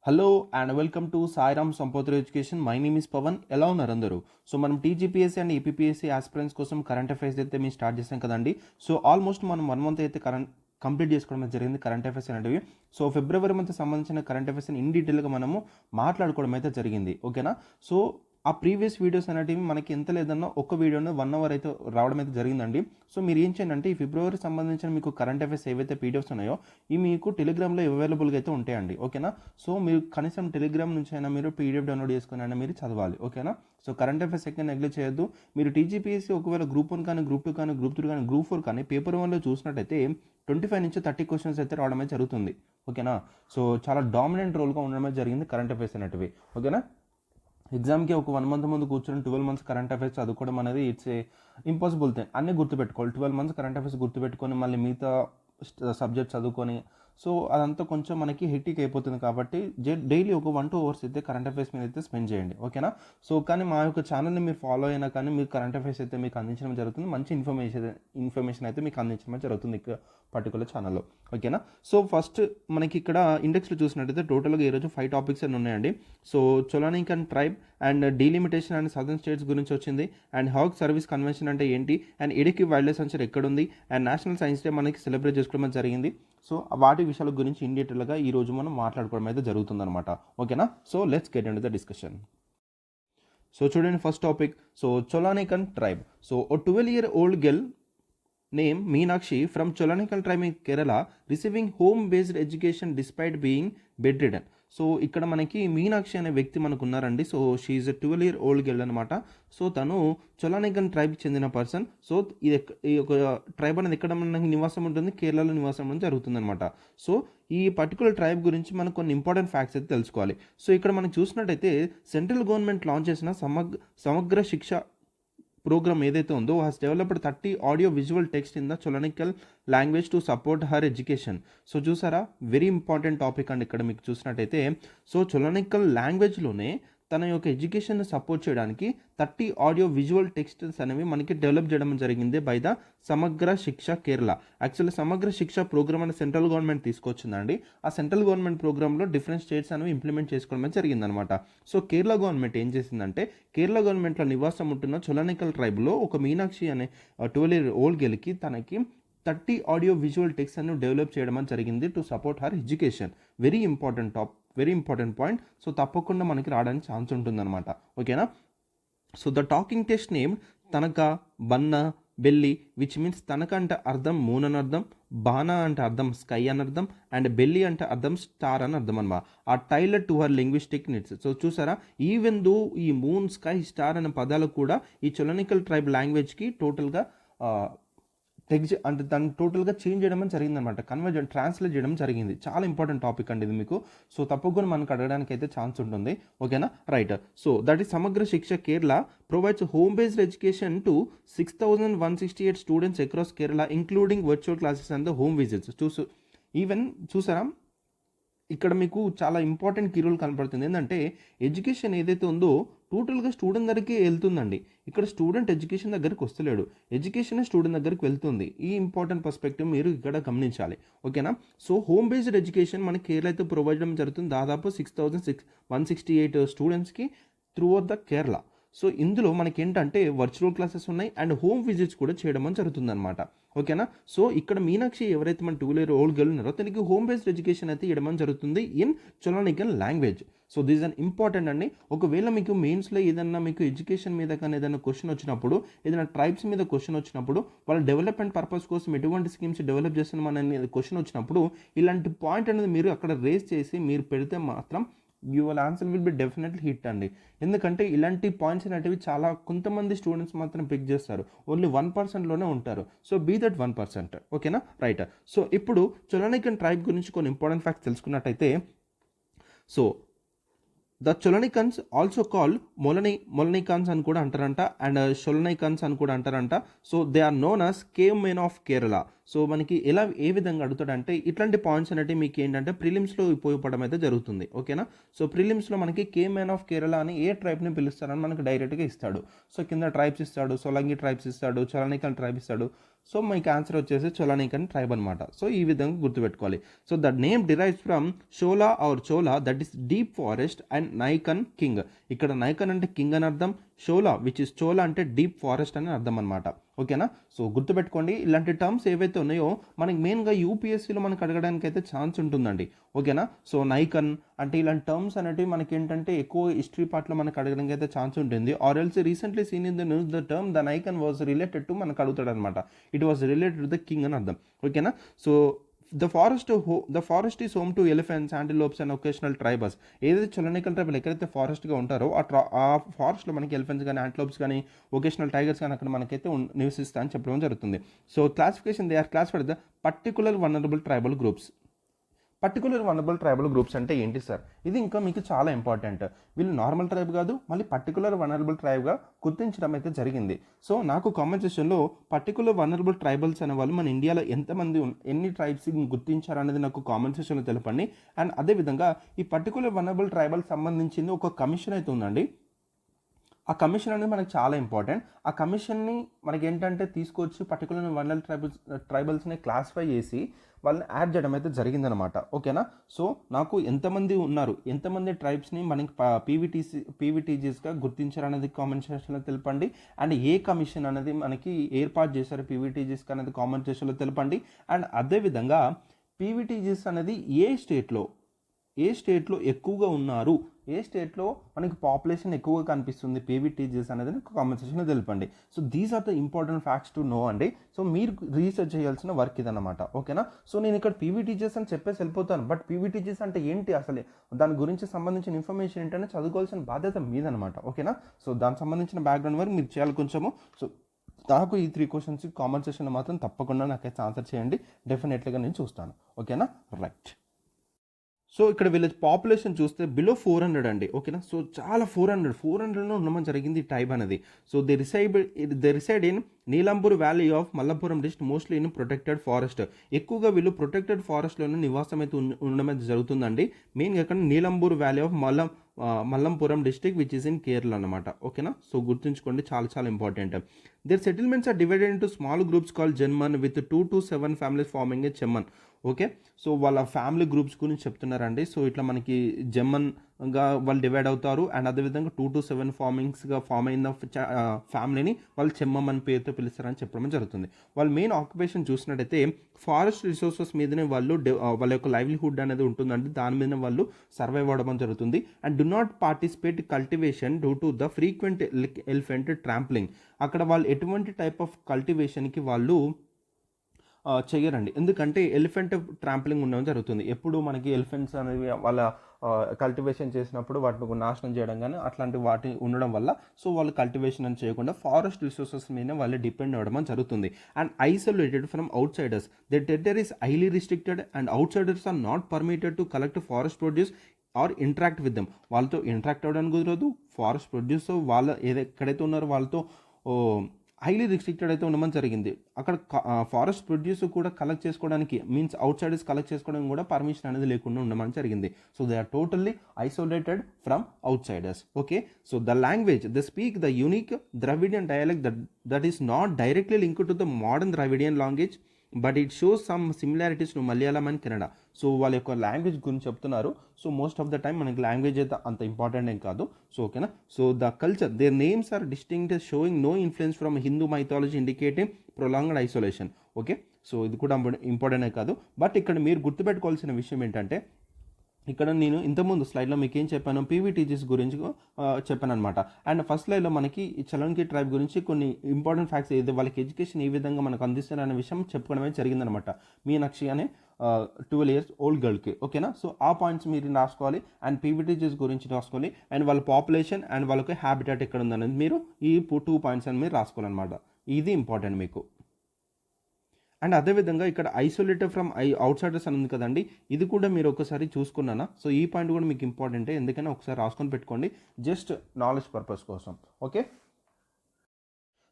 Hello and welcome to Sairam Sampotra education. My name is Pavan. ఎలా ఉన్నారు అందరూ? సో మనం టీజీపీఎస్సీ అండ్ ఏపీపీఎస్సీ ఆస్పిరెంట్స్ కోసం కరెంట్ అఫైర్స్ అయితే మేము స్టార్ట్ చేసాం కదండి. సో ఆల్మోస్ట్ మనం 1 మంత్ అయితే కంప్లీట్ చేసుకోవడం అయితే జరిగింది కరెంట్ అఫైర్స్ అనేవి. సో ఫిబ్రవరి మంత్ సంబంధించిన కరెంట్ అఫైర్స్ ఇన్ డీటెయిల్గా మనము మాట్లాడుకోవడం అయితే జరిగింది. ఓకేనా? సో ఆ ప్రీవియస్ వీడియోస్ అనేటివి మనకి ఎంత లేదన్నా ఒక వీడియోని 1 అవర్ అయితే రావడం అయితే జరిగిందండి. సో మీరు ఏం చేయండి అంటే ఈ ఫిబ్రవరి సంబంధించిన మీకు కరెంట్ అఫైర్స్ ఏవైతే పీడిఎఫ్స్ ఉన్నాయో ఇవి మీకు టెలిగ్రామ్లో అవైలబుల్గా అయితే ఉంటాయండి. ఓకేనా? సో మీరు కనీసం టెలిగ్రామ్ నుంచి అయినా మీరు పీడిఎఫ్ డౌన్లోడ్ చేసుకుని అయినా మీరు చదవాలి. ఓకేనా? సో కరెంట్ అఫైర్స్ ఎక్కడ నెగ్లెక్ట్ చేయొద్దు. మీరు టీజీపీఎస్సీ ఒకవేళ గ్రూప్ 1 కానీ గ్రూప్ 2 కానీ గ్రూప్ 3 కానీ గ్రూప్ 4 కానీ పేపర్ 1లో చూసినట్టయితే 25 నుంచి 30 క్వశ్చన్స్ అయితే రావడమే జరుగుతుంది. ఓకేనా? సో చాలా డామినెంట్ రోల్గా ఉండడమే జరిగింది కరెంట్ అఫైర్స్ అనేటివి. ఓకేనా? ఎగ్జామ్కి ఒక 1 మంత్ ముందు కూర్చొని 12 మంత్స్ కరెంట్ అఫైర్స్ చదువుకోవడం అనేది ఇట్స్ ఏ ఇంపాసిబుల్ థింగ్. అన్నీ గుర్తుపెట్టుకోవాలి. 12 మంత్స్ కరెంట్ అఫైర్స్ గుర్తుపెట్టుకొని మళ్ళీ మిగతా సబ్జెక్ట్ చదువుకొని సో అదంతా కొంచెం మనకి హెక్టిక్ అయిపోతుంది. కాబట్టి డైలీ ఒక 1-2 అవర్స్ అయితే కరెంట్ అఫైర్స్ మీద అయితే స్పెండ్ చేయండి. ఓకేనా? సో కానీ మా యొక్క ఛానల్ని మీరు ఫాలో అయినా కానీ మీరు కరెంట్ అఫైర్స్ అయితే మీకు అందించడం జరుగుతుంది. మంచి ఇన్ఫర్మేషన్ అయితే మీకు అందించడం జరుగుతుంది పర్టికులర్ ఛానల్లో. ఓకేనా? సో ఫస్ట్ మనకి ఇక్కడ ఇండెక్స్లో చూసినట్టయితే టోటల్గా ఈరోజు 5 టాపిక్స్ అని ఉన్నాయండి. So Cholanaik and tribe and delimitation and southern states గురించి వచ్చింది. అండ్ హాగ్ సర్వీస్ కన్వెన్షన్ అంటే ఏంటి, అండ్ ఇడికి వైల్డ్ లైఫ్ సెంచర్ ఎక్కడుంది, అండ్ నేషనల్ సైన్స్ డే మనకి సెలబ్రేట్ చేసుకోవడం జరిగింది. సో వాటి విషయాల గురించి ఇన్ డీటెయిల్గా ఈరోజు మనం మాట్లాడుకోవడం అయితే జరుగుతుందన్నమాట. ఓకేనా? So let's get into the discussion. So చూడండి first topic. So Cholanaik and tribe. So a 12-year-old girl name Meenakshi from Cholanical tribe in Kerala receiving home-based education despite being bedridden. So ఇక్కడ మనకి మీనాక్షి అనే వ్యక్తి మనకు ఉన్నారండి. So she is 12-year-old girl అనమాట. So తను చొలానికన్ ట్రైబ్కి చెందిన పర్సన్. సో ఈ యొక్క ట్రైబ్ అనేది ఎక్కడ మనకి నివాసం ఉంటుంది, కేరళలో నివాసం అనేది జరుగుతుందన్నమాట. సో ఈ పర్టికులర్ ట్రైబ్ గురించి మనకు కొన్ని ఇంపార్టెంట్ ఫ్యాక్ట్స్ అయితే తెలుసుకోవాలి. సో ఇక్కడ మనం చూసినట్టయితే సెంట్రల్ గవర్నమెంట్ లాంచ్ చేసిన సమగ్ర శిక్ష ప్రోగ్రామ్ ఏదైతే ఉందో has developed 30 audio visual text in the Cholanaikal language to support her education. So చూసారా, వెరీ ఇంపార్టెంట్ టాపిక్ అండి. ఇక్కడ మీకు చూసినట్టయితే సో చొలానికల్ లాంగ్వేజ్లోనే తన యొక్క ఎడ్యుకేషన్ సపోర్ట్ చేయడానికి 30 ఆడియో విజువల్ టెక్స్ట్స్ అనేవి మనకి డెవలప్ చేయడం జరిగింది బై ద సమగ్ర శిక్ష కేరళ. యాక్చువల్లీ సమగ్ర శిక్ష ప్రోగ్రామ్ అని సెంట్రల్ గవర్నమెంట్ తీసుకొచ్చిందండి. ఆ సెంట్రల్ గవర్నమెంట్ ప్రోగ్రామ్లో డిఫరెంట్ స్టేట్స్ అనేవి ఇంప్లిమెంట్ చేసుకోవడం జరిగిందనమాట. సో కేరళ గవర్నమెంట్ ఏం చేసిందంటే కేరళ గవర్నమెంట్లో నివాసం ఉంటున్న చొలానికల్ ట్రైబ్లో ఒక మీనాక్షి అనే 12-year-old గర్ల్కి తనకి 30 ఆడియో విజువల్ టెక్స్ట్ అని డెవలప్ చేయడం అని జరిగింది to support her education. Very important point. So తప్పకుండా మనకి రావడానికి ఛాన్స్ ఉంటుందన్నమాట. ఓకేనా? So the talking test name Tanaka, Banna, Belli, which means Tanaka అంటే అర్థం మూన్ అని అర్థం, బానా అంటే అర్థం స్కై అని అర్థం, అండ్ బెల్లి అంటే అర్థం స్టార్ అని అర్థం అనమాట. ఆ tailor to her linguistic needs. So చూసారా, ఈవెన్ దో ఈ మూన్, స్కై, స్టార్ అనే పదాలు కూడా ఈ చొలానికల్ ట్రైబ్ లాంగ్వేజ్కి టోటల్గా అంటే దాన్ని టోటల్గా చేంజ్ చేయడం జరిగిందనమాట. ట్రాన్స్లేట్ చేయడం జరిగింది. చాలా ఇంపార్టెంట్ టాపిక్ అండి ఇది మీకు. సో తప్పకుండా మనకు అడగడానికి అయితే ఛాన్స్ ఉంటుంది. ఓకేనా? రైట్. సో దట్ ఈస్ సమగ్ర శిక్ష Kerala provides home based education to 6,168 students across Kerala including virtual classes and the home visits. Even చూసారా, ఇక్కడ మీకు చాలా ఇంపార్టెంట్ కీ రోల్ కనపడుతుంది. ఏంటంటే ఎడ్యుకేషన్ ఏదైతే ఉందో టోటల్గా స్టూడెంట్ దగ్గరికి వెళ్తుందండి. ఇక్కడ స్టూడెంట్ ఎడ్యుకేషన్ దగ్గరికి వస్తలేడు, ఎడ్యుకేషన్ స్టూడెంట్ దగ్గరికి వెళ్తుంది. ఈ ఇంపార్టెంట్ పర్స్పెక్టివ్ మీరు ఇక్కడ గమనించాలి. ఓకేనా? సో హోమ్ బేస్డ్ ఎడ్యుకేషన్ మనకి కేరళ అయితే ప్రొవైడ్ చేయడం జరుగుతుంది దాదాపు 6,168 స్టూడెంట్స్కి through out the Kerala. So ఇందులో మనకి ఏంటంటే వర్చువల్ క్లాసెస్ ఉన్నాయి అండ్ హోమ్ విజిట్స్ కూడా చేయడం జరుగుతుంది అనమాట. ఓకేనా? సో ఇక్కడ మీనాక్షి ఎవరైతే మన 12-year-old గర్ల్ ఉన్నారో తనకి హోమ్ బేస్డ్ ఎడ్యుకేషన్ అయితే ఇవ్వడం జరుగుతుంది in Cholanaikal language. So this an important అండి. ఒకవేళ మీకు మెయిన్స్లో ఏదన్నా మీకు ఎడ్యుకేషన్ మీద కానీ ఏదైనా క్వశ్చన్ వచ్చినప్పుడు, ఏదైనా ట్రైబ్స్ మీద క్వశ్చన్ వచ్చినప్పుడు, వాళ్ళ డెవలప్మెంట్ పర్పస్ కోసం ఎటువంటి స్కీమ్స్ డెవలప్ చేస్తున్నామని క్వశ్చన్ వచ్చినప్పుడు ఇలాంటి పాయింట్ అనేది మీరు అక్కడ రేస్ చేసి మీరు పెడితే మాత్రం your answer will be definitely hit అండి. ఎందుకంటే ఇలాంటి పాయింట్స్ అనేటివి చాలా కొంతమంది స్టూడెంట్స్ మాత్రం పిక్ చేస్తారు, ఓన్లీ 1%లోనే ఉంటారు. So be that 1%. ఓకేనా? రైట్. సో ఇప్పుడు చొలానికన్ ట్రైబ్ గురించి కొన్ని ఇంపార్టెంట్ ఫ్యాక్ట్స్ తెలుసుకున్నట్టయితే so the Cholanaikans also called Molanaikans అని కూడా అంటారంట, అండ్ షొలనైకాన్స్ అని కూడా అంటారంట. So they are known as cave men of Kerala. So మనకి ఏ విధంగా అడుగుతాడంటే ఇట్లాంటి పాయింట్స్ అనేవి మీకు ఏంటంటే ప్రిలిమ్స్లో ఉపయోగపడడం అయితే జరుగుతుంది. ఓకేనా? సో ప్రిలిమ్స్లో మనకి కేవ్ మెన్ ఆఫ్ కేరళ అని ఏ ట్రైబ్ని పిలుస్తారని మనకి డైరెక్ట్గా ఇస్తాడు. సో కింద ట్రైబ్స్ ఇస్తాడు, సోలంగి ట్రైబ్స్ ఇస్తాడు, చొలానికల్ ట్రైబ్ ఇస్తాడు. సో మీకు ఆన్సర్ వచ్చేసి చోళానికన్ ట్రైబ్ అనమాట. సో ఈ విధంగా గుర్తుపెట్టుకోవాలి. So the name derives from Shola or Chola that is deep forest and Naikan king. ఇక్కడ నైకన్ అంటే కింగ్ అని అర్థం, షోలా విచ్ ఇస్ చోలా అంటే డీప్ ఫారెస్ట్ అని అర్థం అనమాట. ఓకేనా. సో గుర్తుపెట్టుకోండి, ఇలాంటి టర్మ్స్ ఏవైతే ఉన్నాయో మనకి మెయిన్గా యూపీఎస్సీలో మనకు అడగడానికి అయితే ఛాన్స్ ఉంటుందండి. ఓకేనా. సో నైకన్ అంటే ఇలాంటి టర్మ్స్ అనేవి మనకి ఏంటంటే ఎక్కువ హిస్టరీ పార్ట్లో మనకు అడగడానికి అయితే ఛాన్స్ ఉంటుంది. Or else recently seen in the news the term the Naikan was related to మనకు అడుగుతాడు అనమాట. It was related to the king అని అర్థం. ఓకేనా. So the forest is home to elephants, antelopes and occasional tribers. ఏదైతే Cholanaikal tribal ఎక్కడైతే ఫారెస్ట్గా ఉంటారో ఆ ఫారెస్ట్లో మనకి ఎలిఫెంట్స్ కానీ యాంటిలోప్స్ కానీ ఒకేషనల్ టైగర్స్ కానీ అక్కడ మనకైతే నివసిస్తా అని చెప్పడం జరుగుతుంది. So classification they are classified the particular vulnerable tribal groups. Particular vulnerable tribal groups అంటే ఏంటి సార్? ఇది ఇంకా మీకు చాలా ఇంపార్టెంట్. వీళ్ళు నార్మల్ ట్రైబ్ కాదు, మళ్ళీ పర్టికులర్ వనరబుల్ ట్రైబ్గా గుర్తించడం అయితే జరిగింది. సో నాకు కామెంట్ సెక్షన్లో పర్టికులర్ వనరబుల్ ట్రైబల్స్ అనే వాళ్ళు మన ఇండియాలో ఎంతమంది ఎన్ని ట్రైబ్స్ గుర్తించారు అనేది నాకు కామెంట్ సెక్షన్లో తెలపండి. అండ్ అదేవిధంగా ఈ పర్టికులర్ వనరబుల్ ట్రైబల్ సంబంధించింది ఒక కమిషన్ అయితే ఉందండి. ఆ కమిషన్ అనేది మనకు చాలా ఇంపార్టెంట్. ఆ కమిషన్ని మనకి ఏంటంటే తీసుకొచ్చి పర్టికులర్ వనరబుల్ ట్రైబల్స్ని క్లాసిఫై చేసి వాళ్ళని యాడ్ చేయడం అయితే జరిగిందనమాట. ఓకేనా. సో నాకు ఎంతమంది ఉన్నారు, ఎంతమంది ట్రైబ్స్ని మనకి పీవీటీజీస్గా గుర్తించారు అనేది కామెంట్ సెక్షన్లో తెలపండి. అండ్ ఏ కమిషన్ అనేది మనకి ఏర్పాటు చేశారు పీవీటీజీస్కి అనేది కామెంట్ సెక్షన్లో తెలపండి. అండ్ అదేవిధంగా పీవీటీజీస్ అనేది ఏ స్టేట్లో ఎక్కువగా ఉన్నారు, ఏ స్టేట్లో మనకి పాపులేషన్ ఎక్కువగా కనిపిస్తుంది పీవీటీజీస్ అనేది కామెంట్ సెక్షన్లో తెలపండి. So these are the important facts to know అండి. సో మీరు రీసెర్చ్ చేయాల్సిన వర్క్ ఇదన్నమాట. ఓకేనా. సో నేను ఇక్కడ పీవీటీజీస్ అని చెప్పేసి వెళ్ళిపోతాను, బట్ పీవీటీజీస్ అంటే ఏంటి, అసలు దాని గురించి సంబంధించిన ఇన్ఫర్మేషన్ ఏంటంటే చదువుకోవాల్సిన బాధ్యత మీదనమాట. ఓకేనా. సో దానికి సంబంధించిన బ్యాక్గ్రౌండ్ వర్క్ మీరు చేయాలి కొంచెము. సో నాకు ఈ 3 క్వశ్చన్స్ కామెంట్ సెక్షన్లో మాత్రం తప్పకుండా నాకైతే ఆన్సర్ చేయండి. డెఫినెట్లీగా నేను చూస్తాను. ఓకేనా. రైట్. సో ఇక్కడ వీళ్ళ పాపులేషన్ చూస్తే బిలో 400 అండి. ఓకేనా. సో చాలా 400లో ఉండమని జరిగింది ట్రైబ్ అనేది. So they reside in Nilambur valley of Malappuram district mostly in protected forest. ఎక్కువగా వీళ్ళు ప్రొటెక్టెడ్ ఫారెస్ట్లోనే నివాసం అయితే ఉండడం జరుగుతుందండి. మెయిన్గా ఇక్కడ Nilambur valley of Malappuram district which is in Kerala అనమాట. ఓకేనా. సో గుర్తుంచుకోండి, చాలా చాలా important. Their settlements are divided into small groups call జన్మన్ with 2 to 7 families forming a చెమ్మన్. ఓకే. సో వాళ్ళ ఫ్యామిలీ గ్రూప్స్ గురించి చెప్తున్నారండి. సో ఇట్లా మనకి జమ్మన్గా వాళ్ళు డివైడ్ అవుతారు. అండ్ అదేవిధంగా 2 to 7 ఫార్మింగ్స్గా ఫామ్ అయిన ఫ్యామిలీని వాళ్ళు చెమ్మం అని పేరుతో పిలుస్తారని చెప్పడం జరుగుతుంది. వాళ్ళ మెయిన్ ఆక్యుపేషన్ చూసినట్టయితే ఫారెస్ట్ రిసోర్సెస్ మీదనే వాళ్ళు వాళ్ళ యొక్క లైవ్లీహుడ్ అనేది ఉంటుందండి. దాని మీద వాళ్ళు సర్వైవ్ అవ్వడం జరుగుతుంది. And do not participate cultivation due to the frequent elephant trampling. అక్కడ వాళ్ళు ఎటువంటి టైప్ ఆఫ్ కల్టివేషన్కి వాళ్ళు చెయ్యరండి. ఎందుకంటే ఎలిఫెంట్ ట్రాంప్లింగ్ ఉండడం జరుగుతుంది. ఎప్పుడు మనకి ఎలిఫెంట్స్ అనేవి వాళ్ళ కల్టివేషన్ చేసినప్పుడు వాటిని నాశనం చేయడం కానీ అట్లాంటి వాటి ఉండడం వల్ల సో వాళ్ళు కల్టివేషన్ అని చేయకుండా ఫారెస్ట్ రిసోర్సెస్ మీద వాళ్ళు డిపెండ్ అవ్వడం జరుగుతుంది. And isolated from outsiders. The territory is highly restricted and outsiders are not permitted to collect forest produce or interact with them. వాళ్ళతో ఇంటరాక్ట్ అవ్వడానికి కుదరదు. ఫారెస్ట్ ప్రొడ్యూస్ వాళ్ళు ఎక్కడైతే ఉన్నారో వాళ్ళతో హైలీ రిస్ట్రిక్టెడ్ అయితే ఉండమని జరిగింది. అక్కడ ఫారెస్ట్ ప్రొడ్యూస్ కూడా కలెక్ట్ చేసుకోవడానికి మీన్స్ అవుట్ సైడర్స్ కలెక్ట్ చేసుకోవడానికి కూడా పర్మిషన్ అనేది లేకుండా ఉండమని జరిగింది. So they are totally isolated from outsiders. Okay. So the language they speak the unique Dravidian dialect that is not directly linked to the modern Dravidian language but it shows some similarities to Malayalam and Kannada. So వాళ్ళ యొక్క language గురించి చెప్తున్నారు. So most of the time మనకి language అయితే అంత important ఏం కాదు. So ఓకేనా. So the culture their names are distinct showing no influence from Hindu mythology indicating prolonged isolation. Okay. So ఇది కూడా ఇంపార్టెంటే కాదు. బట్ ఇక్కడ మీరు గుర్తుపెట్టుకోవాల్సిన విషయం ఏంటంటే ఇక్కడ నేను ఇంతకుముందు స్లైడ్లో మీకు ఏం చెప్పాను, పీవీటీజీస్ గురించి చెప్పాను అనమాట. అండ్ ఫస్ట్ స్లైడ్లో మనకి ఈ చలంకి ట్రైబ్ గురించి కొన్ని ఇంపార్టెంట్ ఫ్యాక్ట్స్ ఏది వాళ్ళకి ఎడ్యుకేషన్ ఏ విధంగా మనకు అందిస్తారు అనే విషయం చెప్పుకోవడమే జరిగిందనమాట. మీనాక్షి అనే 12 years ఓల్డ్ గర్ల్కి. ఓకేనా. సో ఆ పాయింట్స్ మీరు రాసుకోవాలి. అండ్ పీవీటీజీస్ గురించి రాసుకోవాలి. అండ్ వాళ్ళ పాపులేషన్ అండ్ వాళ్ళకి హ్యాబిటాట్ ఎక్కడ ఉందనేది మీరు ఈ 2 points అని మీరు రాసుకోవాలన్నమాట. ఇది ఇంపార్టెంట్ మీకు. అండ్ అదేవిధంగా ఇక్కడ ఐసోలేటెడ్ ఫ్రమ్ అవుట్ సైడర్స్ అని ఉంది కదండి, ఇది కూడా మీరు ఒకసారి చూసుకున్నానా. సో ఈ పాయింట్ కూడా మీకు ఇంపార్టెంటే, ఎందుకని ఒకసారి రాసుకొని పెట్టుకోండి జస్ట్ నాలెడ్జ్ పర్పస్ కోసం. ఓకే.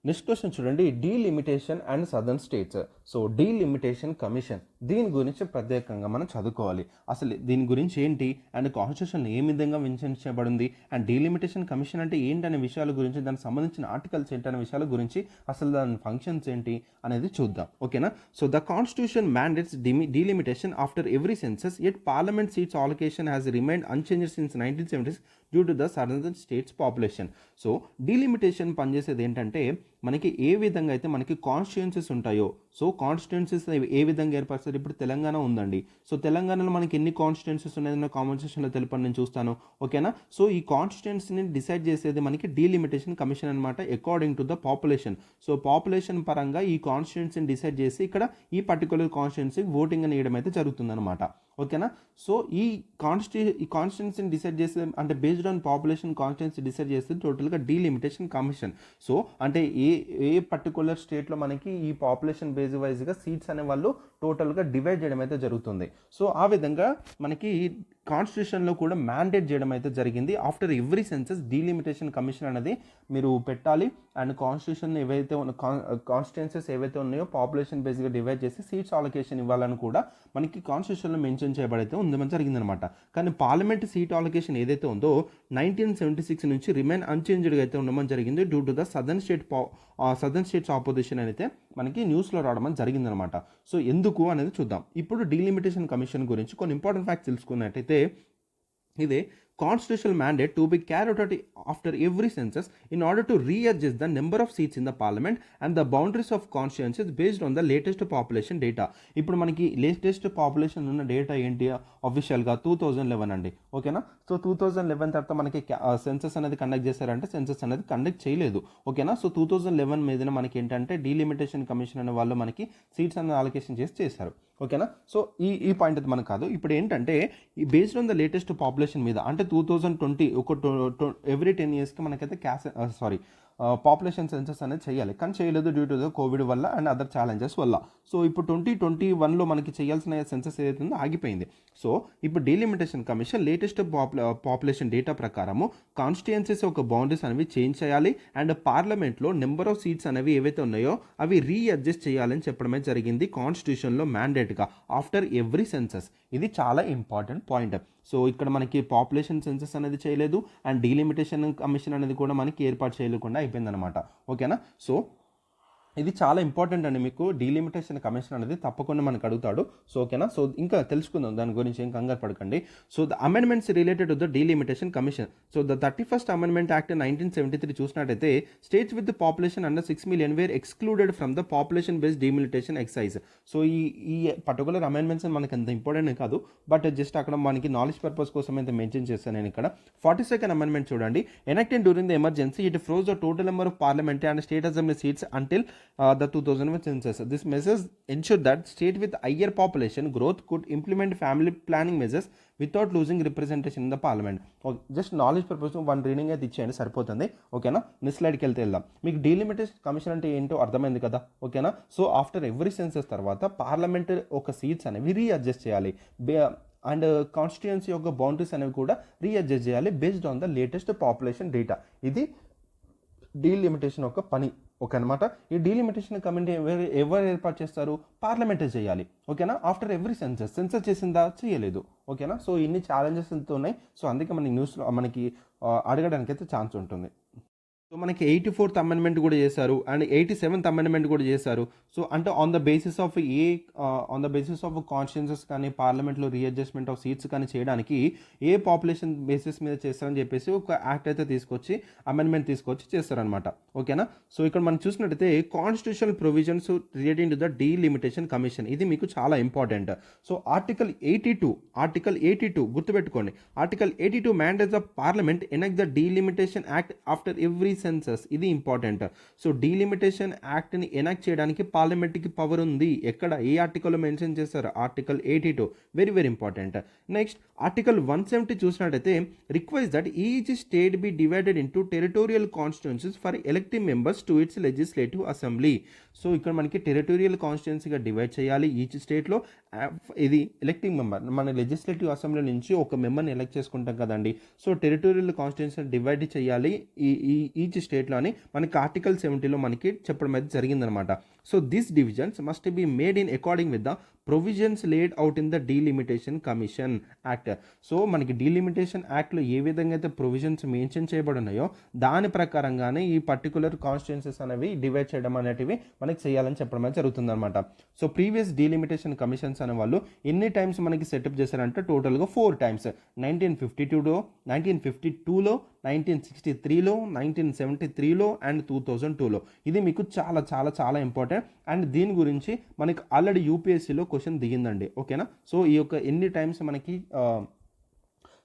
నెక్స్ట్ క్వశ్చన్ చూడండి, delimitation and southern states. So delimitation commission దీని గురించి ప్రత్యేకంగా మనం చదువుకోవాలి. అసలు దీని గురించి ఏంటి అండ్ కాన్స్టిట్యూషన్లో ఏ విధంగా మెన్షన్ చేయబడింది అండ్ డీలిమిటేషన్ కమిషన్ అంటే ఏంటనే విషయాల గురించి, దానికి సంబంధించిన ఆర్టికల్స్ ఏంటనే విషయాల గురించి, అసలు దాని ఫంక్షన్స్ ఏంటి అనేది చూద్దాం. ఓకేనా. So the constitution mandates delimitation after every census, yet parliament seats allocation has remained unchanged since 1970s due to the southern states population. So delimitation పనిచేసేది ఏంటంటే మనకి ఏ విధంగా అయితే మనకి కాన్స్టిట్యుయెన్సీస్ ఉంటాయో, సో కాన్స్టిట్యుయెన్సీస్ ఏ విధంగా ఏర్పరుస్తారు. ఇప్పుడు తెలంగాణ ఉందండి. సో తెలంగాణలో మనకి ఎన్ని కాన్స్టిట్యుయెన్సీస్ ఉన్నాయో కామెంట్ సెక్షన్లో తెలుపని నేను చూస్తాను. ఓకేనా. సో ఈ కాన్స్టిట్యుయెన్సీని డిసైడ్ చేసేది మనకి డీలిమిటేషన్ కమిషన్ అనమాట, according to the population. So population పరంగా ఈ కాన్స్టిట్యుయెన్సీని డిసైడ్ చేసి ఇక్కడ ఈ పర్టికులర్ కాన్స్టిట్యుయెన్సీకి ఓటింగ్ అని వేయడం అయితే జరుగుతుందన్నమాట. ఓకేనా. సో ఈ కాన్స్టిట్యుయెన్సీని డిసైడ్ చేసే అంటే based on population constituency decide చేస్తే టోటల్గా డీలిమిటేషన్ కమిషన్. సో అంటే ఏ పర్టికులర్ స్టేట్లో మనకి ఈ పాపులేషన్ బేస్ వైజ్గా సీట్స్ అనే వాళ్ళు టోటల్గా డివైడ్ చేయడం అయితే జరుగుతుంది. సో ఆ విధంగా మనకి కాన్స్టిట్యూషన్లో కూడా మ్యాండేట్ చేయడం అయితే జరిగింది. After every census delimitation commission అనేది మీరు పెట్టాలి. అండ్ కాన్స్టిట్యూషన్ ఏవైతే కాన్స్టిట్యుయెన్సీస్ ఏవైతే ఉన్నాయో పాపులేషన్ బేస్గా డివైడ్ చేసి సీట్స్ అలొకేషన్ ఇవ్వాలని కూడా మనకి కాన్స్టిట్యూషన్లో మెన్షన్ చేయబడైతే ఉందని జరిగిందనమాట. కానీ పార్లమెంట్ సీట్ అలొకేషన్ ఏదైతే ఉందో 1976 నుంచి రిమైన్ అన్చేంజ్డ్గా అయితే ఉండమని జరిగింది due to the southern states opposition అయితే మనకి న్యూస్లో రావడం జరిగిందనమాట. సో ఎందుకు అనేది చూద్దాం. ఇప్పుడు డీలిమిటేషన్ కమిషన్ గురించి కొన్ని ఇంపార్టెంట్ ఫ్యాక్ట్స్ తెలుసుకున్నట్టయితే, ఇదే constitutional mandate to be carried out after every census in order to readjust the number of seats in the parliament and the boundaries of constituencies based on the latest population data. ఇప్పుడు మనకి latest population ఉన్న data ఏంటి అఫీషియల్గా 2011 అండి. ఓకేనా. So 2011 తర్వాత మనకి census అనేది కండక్ట్ చేశారంటే సెన్సస్ అనేది కండక్ట్ చేయలేదు. ఓకేనా. సో 2011 మీద మనకి ఏంటంటే డీలిమిటేషన్ కమిషన్ అనే వాళ్ళు మనకి సీట్స్ అనేది అలొకేషన్ చేశారు. ఓకేనా. సో ఈ పాయింట్ అయితే మనకు కాదు. ఇప్పుడు ఏంటంటే ఈ based on the latest population మీద అంటే 2020 ఎవ్రీ 10 yearsకి మనకైతే పాపులేషన్ సెన్సస్ అనేది చేయాలి. కానీ చేయలేదు డ్యూ టు ద కోవిడ్ వల్ల అండ్ అదర్ ఛాలెంజెస్ వల్ల. సో ఇప్పుడు 2021లో మనకి చేయాల్సిన సెన్సస్ ఏదైతే ఉందో ఆగిపోయింది. సో ఇప్పుడు delimitation commission latest population data ప్రకారము కాన్స్టిట్యుయెన్సీస్ ఒక బౌండరీస్ అనేవి చేంజ్ చేయాలి అండ్ పార్లమెంట్లో నెంబర్ ఆఫ్ సీట్స్ అనేవి ఏవైతే ఉన్నాయో అవి రీఅడ్జస్ట్ చేయాలని చెప్పడమే జరిగింది కాన్స్టిట్యూషన్లో మ్యాండేట్గా ఆఫ్టర్ ఎవ్రీ సెన్సస్. ఇది చాలా ఇంపార్టెంట్ పాయింట్. సో ఇక్కడ మనకి పాపులేషన్ సెన్సస్ అనేది చేయలేదు అండ్ డీలిమిటేషన్ కమిషన్ అనేది కూడా మనకి ఏర్పాటు చేయలేకుండా అయిపోయిందనమాట. ఓకేనా. సో ఇది చాలా ఇంపార్టెంట్ అండి. మీకు డీలిమిటేషన్ కమిషన్ అనేది తప్పకుండా మనకు అడుగుతాడు. సో ఓకేనా. సో ఇంకా తెలుసుకుందాం దాని గురించి, ఏం కంగారు పడకండి. So the amendments related to the delimitation commission. So the 31st amendment act 1973 చూసినట్టయితే states with population under 6 million were excluded from the population based delimitation exercise. So ఈ పర్టికులర్ అమెండ్మెంట్స్ మనకి అంత ఇంపార్టెంట్ కాదు, బట్ జస్ట్ అక్కడ మనకి knowledge purpose కోసం అయితే mention చేస్తాను నేను ఇక్కడ. 42nd అమెండ్మెంట్ చూడండి. Enacted during the emergency it froze the total number of parliamentary and state assembly seats until the 2001 census. This measures ensure that state with higher population growth could implement family planning measures without losing representation in the parliament. Just knowledge purpose one reading అయితే ఇచ్చేయండి సరిపోతుంది. ఓకేనా. Next స్లైడ్కి వెళ్దాం. మీకు delimitation commission అంటే ఏంటో అర్థమైంది కదా. ఓకేనా. సో ఆఫ్టర్ ఎవ్రీ సెన్సస్ తర్వాత పార్లమెంట్ ఒక సీట్స్ అనేవి రీఅడ్జస్ట్ చేయాలి అండ్ కాన్స్టిట్యుయెన్సీ యొక్క బౌండరీస్ అనేవి కూడా రీఅడ్జస్ట్ చేయాలి based on the latest population data. ఇది డీలిమిటేషన్ ఒక పని. ఓకే అనమాట. ఈ డీలిమిటేషన్ కమిటీ ఎవరు ఏర్పాటు చేస్తారు? పార్లమెంటే చేయాలి. ఓకేనా. ఆఫ్టర్ ఎవ్రీ సెన్సస్ చేసిందా? చేయలేదు. ఓకేనా. సో ఇన్ని ఛాలెంజెస్ ఎంతో ఉన్నాయి. సో అందుకే మనకి న్యూస్లో మనకి అడగడానికి అయితే ఛాన్స్ ఉంటుంది. సో మనకి 84th అమెండ్మెంట్ కూడా చేశారు అండ్ 87th అమెండ్మెంట్ కూడా చేశారు. సో అంటే on the basis of constituencies కానీ పార్లమెంట్లో రీఅడ్జస్ట్మెంట్ ఆఫ్ సీట్స్ కానీ చేయడానికి ఏ పాపులేషన్ బేసిస్ మీద చేస్తారని చెప్పేసి ఒక యాక్ట్ అయితే అమెండ్మెంట్ తీసుకొచ్చి చేస్తారనమాట. ఓకేనా. సో ఇక్కడ మనం చూసినట్టయితే constitutional provisions relating to the delimitation commission, ఇది మీకు చాలా ఇంపార్టెంట్. సో ఆర్టికల్ 82 గుర్తుపెట్టుకోండి. Article 82 mandates the parliament enact the delimitation act after every census. ఇది ఇంపార్టెంట్. సో డీలిమిటేషన్ యాక్ట్ని ఎనాక్ట్ చేయడానికి పార్లమెంట్కి పవర్ ఉంది. ఎక్కడ ఏ ఆర్టికల్లో మెన్షన్ చేస్తారు? Article 82. Very very important. Next article 170 చూసినట్టయితే requires that each state be divided into territorial constituencies for electing members to its legislative assembly. So ఇక్కడ మనకి టెరిటోరియల్ కాన్స్టిట్యుయెన్సీగా డివైడ్ చేయాలి ఈచ్ స్టేట్లో. ఇది ఎలక్టింగ్ మెంబర్, మన లెజిస్లేటివ్ అసెంబ్లీ నుంచి ఒక మెంబర్ని ఎలక్ట్ చేసుకుంటాం కదండి. సో టెరిటోరియల్ కాన్స్టిట్యుయెన్సీ డివైడ్ చేయాలి ఈచ్ స్టేట్లో అని మనకి ఆర్టికల్ 70లో మనకి చెప్పడం అయితే జరిగిందనమాట. So this divisions must be made in according with the provisions laid out in the delimitation commission act. So మనకి డీలిమిటేషన్ యాక్ట్లో ఏ విధంగా అయితే ప్రొవిజన్స్ మెన్షన్ చేయబడి ఉన్నాయో దాని ప్రకారంగానే ఈ పర్టికులర్ కాన్స్టిట్యున్సీస్ అనేవి డివైడ్ చేయడం అనేటివి మనకి చేయాలని చెప్పడం అనేది జరుగుతుంది అనమాట. సో ప్రీవియస్ డీలిమిటేషన్ కమిషన్స్ అనే వాళ్ళు ఎన్ని టైమ్స్ మనకి సెటప్ చేశారంటే టోటల్గా 4 టైమ్స్, 1952లో, 1952లో, 1963లో, 1973లో అండ్ 2002లో. ఇది మీకు చాలా చాలా చాలా ఇంపార్టెంట్ అండ్ దీని గురించి మనకి ఆల్రెడీ యూపీఎస్సీలో క్వశ్చన్ దిగిందండి. ఓకేనా. సో ఈ యొక్క ఎన్ని టైమ్స్ మనకి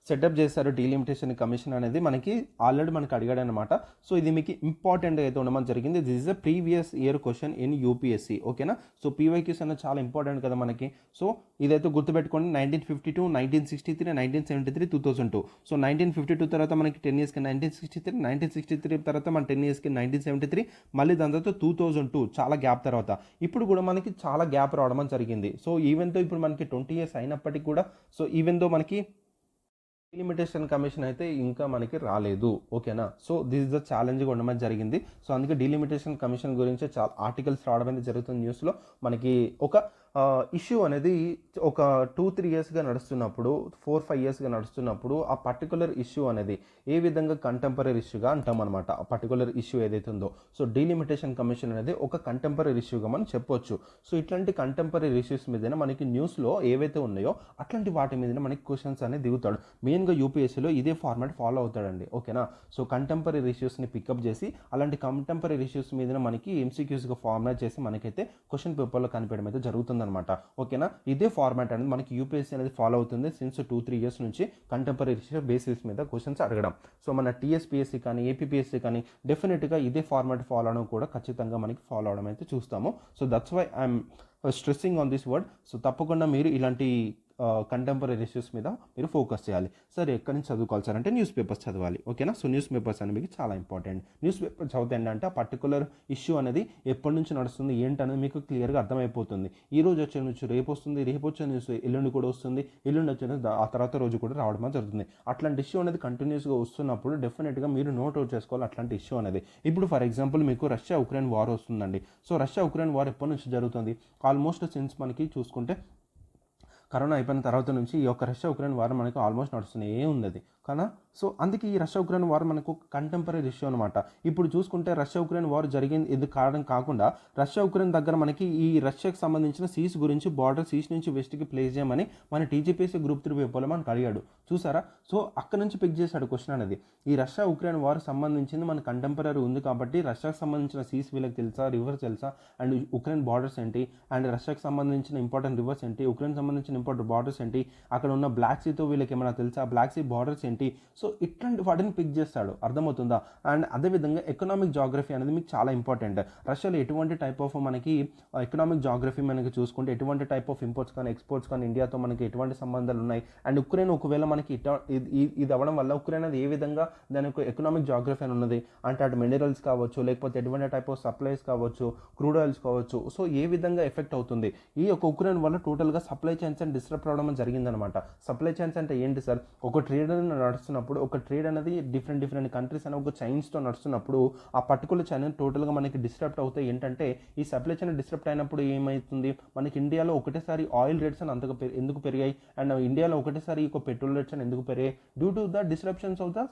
సెటప్ చేశారు డీలిమిటేషన్ కమిషన్ అనేది మనకి ఆల్రెడీ మనకి అడిగాడు అనమాట. సో ఇది మీకు ఇంపార్టెంట్గా అయితే ఉండడం జరిగింది. This is a previous year question in UPSC. ఓకేనా. సో పీవైక్యూస్ అనేది చాలా ఇంపార్టెంట్ కదా మనకి. సో ఇదైతే గుర్తుపెట్టుకోండి. 1952, 1963, 1973, 2002. సో 1952 తర్వాత మనకి 10 yearsకి 1963, 1963 తర్వాత మన 10 yearsకి 1973, మళ్ళీ దాని తర్వాత 2002 చాలా గ్యాప్ తర్వాత. ఇప్పుడు కూడా మనకి చాలా గ్యాప్ రావడం జరిగింది. సో ఈవెన్ దో ఇప్పుడు మనకి 20 years అయినప్పటికీ కూడా, సో ఈవెన్ దో మనకి డీలిమిటేషన్ కమిషన్ అయితే ఇంకా మనకి రాలేదు. ఓకేనా. సో దిస్ ఇస్ ద ఛాలెంజ్గా ఉండడం జరిగింది. సో అందుకే డీలిమిటేషన్ కమిషన్ గురించి చాలా ఆర్టికల్స్ రావడం అనేది జరుగుతుంది న్యూస్లో. మనకి ఒక ఇష్యూ అనేది ఒక 2-3 yearsగా నడుస్తున్నప్పుడు, 4-5 yearsగా నడుస్తున్నప్పుడు ఆ పర్టికులర్ ఇష్యూ అనేది ఏ విధంగా కంటెంపరీ ఇష్యూగా అంటాం అనమాట. ఆ పర్టికులర్ ఇష్యూ ఏదైతే ఉందో, సో డీలిమిటేషన్ కమిషన్ అనేది ఒక కంటెంపరీ ఇష్యూగా మనం చెప్పొచ్చు. సో ఇట్లాంటి కంటెంపరీ ఇష్యూస్ మీదనే మనకి న్యూస్లో ఏవైతే ఉన్నాయో అట్లాంటి వాటి మీదనే మనకి క్వశ్చన్స్ అనేది దిగుతాడు. మెయిన్గా యూపీఎస్సీలో ఇదే ఫార్మాట్ ఫాలో అవుతాడండి. ఓకేనా. సో కంటెంపరీ ఇష్యూస్ని పికప్ చేసి అలాంటి కంటెంపరీ ఇష్యూస్ మీద మనకి ఎంసీక్యూస్గా ఫార్మాట్ చేసి మనకైతే క్వశ్చన్ పేపర్లో కనిపించడం అయితే జరుగుతుంది అనమాట. ఓకేనా. ఇదే ఫార్మాట్ అనేది మనకి యూపీఎస్సీ అనేది ఫాలో అవుతుంది సిన్స్ 2-3 years నుంచి కంటెంపరీ బేసిస్ మీద క్వశ్చన్స్ అడగడం. సో మన టీఎస్పీఎస్సీ కానీ ఏపీపీఎస్సీ కానీ డెఫినెట్గా ఇదే ఫార్మాట్ ఫాలో అవడం కూడా ఖచ్చితంగా మనకి ఫాలో అవడం అయితే చూస్తాము. So that's why I'm stressing on this word. So తప్పకుండా మీరు ఇలాంటి కంటెంపరీ ఇష్యూస్ మీద మీరు ఫోకస్ చేయాలి. సరే ఎక్కడి నుంచి చదువుకోవాలి సార్ అంటే న్యూస్ పేపర్స్ చదవాలి. ఓకేనా. సో న్యూస్ పేపర్స్ అనేది మీకు చాలా ఇంపార్టెంట్. న్యూస్ పేపర్ చదివితే ఏంటంటే ఆ పర్టికులర్ ఇష్యూ అనేది ఎప్పటి నుంచి నడుస్తుంది ఏంటనేది మీకు క్లియర్గా అర్థమైపోతుంది. ఈ రోజు వచ్చే న్యూస్ రేపు వస్తుంది, రేపు వచ్చే న్యూస్ ఎల్లుండి కూడా వస్తుంది, ఎల్లుండి వచ్చే న్యూస్ ఆ తర్వాత రోజు కూడా రావడం జరుగుతుంది. అట్లాంటి ఇష్యూ అనేది కంటిన్యూస్గా వస్తున్నప్పుడు డెఫినెట్గా మీరు నోట్ అవుట్ చేసుకోవాలి అట్లాంటి ఇష్యూ అనేది. ఇప్పుడు ఫర్ ఎగ్జాంపుల్ మీకు రష్యా ఉక్రెయిన్ వార్ వస్తుందండి. సో రష్యా ఉక్రెయిన్ వార్ ఎప్పటి నుంచి జరుగుతుంది? ఆల్మోస్ట్ సిన్స్ మనకి చూసుకుంటే కరోనా అయిపోయిన తర్వాత నుంచి ఈ యొక్క రష్యా ఉక్రెయిన్ వార్ మనకు ఆల్మోస్ట్ నడుస్తూనే ఉన్నది కదా. సో అందుకే ఈ రష్యా ఉక్రెయిన్ వార్ మనకు కంటెంపరీ ఇష్యూ అనమాట. ఇప్పుడు చూసుకుంటే రష్యా ఉక్రెయిన్ వార్ జరిగింది ఎందుకు కారణం కాకుండా రష్యా ఉక్రెయిన్ దగ్గర మనకి ఈ రష్యాకి సంబంధించిన సీస్ గురించి బార్డర్ సీస్ నుంచి వెస్ట్కి ప్లేస్ చేయమని మన టీజీపీఎస్సీ గ్రూప్ 3 పేపర్లో మనకు అడిగాడు చూసారా. సో అక్కడ నుంచి పిక్ చేశాడు క్వశ్చన్ అనేది. ఈ రష్యా ఉక్రెయిన్ వార్ సంబంధించింది మన కంటెంపరీ ఉంది కాబట్టి రష్యాకి సంబంధించిన సీస్ వీళ్ళకి తెలుసా, రివర్స్ తెలుసా, అండ్ ఉక్రెయిన్ బార్డర్స్ ఏంటి, అండ్ రష్యాకి సంబంధించిన ఇంపార్టెంట్ రివర్స్ ఏంటి, ఉక్రెయిన్ సంబంధించిన ఇంపార్టెంట్ బార్డర్స్ ఏంటి, అక్కడ ఉన్న బ్లాక్ సీతో వీళ్ళకి ఏమైనా తెలుసా, బ్లాక్ సీ బార్డర్స్ ఏంటి. సో ఇట్లాంటి వాటిని పిక్ చేస్తాడు. అర్థమవుతుందా. అండ్ అదేవిధంగా ఎకనామిక్ జాగ్రఫీ అనేది మీకు చాలా ఇంపార్టెంట్. రష్యాలో ఎటువంటి టైప్ ఆఫ్ మనకి ఎకనామిక్ జాగ్రఫీ మనకి చూసుకుంటే ఎటువంటి టైప్ ఆఫ్ ఇంపోర్ట్స్ కానీ ఎక్స్పోర్ట్స్ కానీ ఇండియాతో మనకి ఎటువంటి సంబంధాలు ఉన్నాయి, అండ్ ఉక్రెయిన్ ఒకవేళ మనకి ఇది అవ్వడం వల్ల ఉక్రెయిన్ అది ఏ విధంగా దాని యొక్క ఎకనామిక్ జాగ్రఫీ అని ఉన్నది అంటే అటు మినరల్స్ కావచ్చు, లేకపోతే ఎటువంటి టైప్ ఆఫ్ సప్లైస్ కావచ్చు, క్రూడ్ ఆయిల్స్ కావచ్చు, సో ఏ విధంగా ఎఫెక్ట్ అవుతుంది. ఈ యొక్క ఉక్రెయిన్ వల్ల టోటల్గా సప్లై చైన్స్ అండ్ డిస్టర్బ్ అవడం జరిగిందనమాట. సప్లై చైన్స్ అంటే ఏంటి సార్? ఒక ట్రేడ్ నడుస్తున్నప్పుడు ఒక ట్రేడ్ అనేది డిఫరెంట్ కంట్రీస్ అనే ఒక చైన్స్తో నడుస్తున్నప్పుడు ఆ పర్టికులర్ చైన్ టోటల్గా మనకి డిస్టర్బ్ అవుతాయి. ఏంటంటే ఈ సప్లై చైన్ డిస్టర్బ్ అయినప్పుడు ఏమవుతుంది, మనకి ఇండియాలో ఒకటేసారి ఆయిల్ రేట్స్ అని అంతగా ఎందుకు పెరిగాయి, అండ్ ఇండియాలో ఒకటేసారి ఒక పెట్రోల్ రేట్స్ అని ఎందుకు పెరిగాయి? Due to the disruptions of the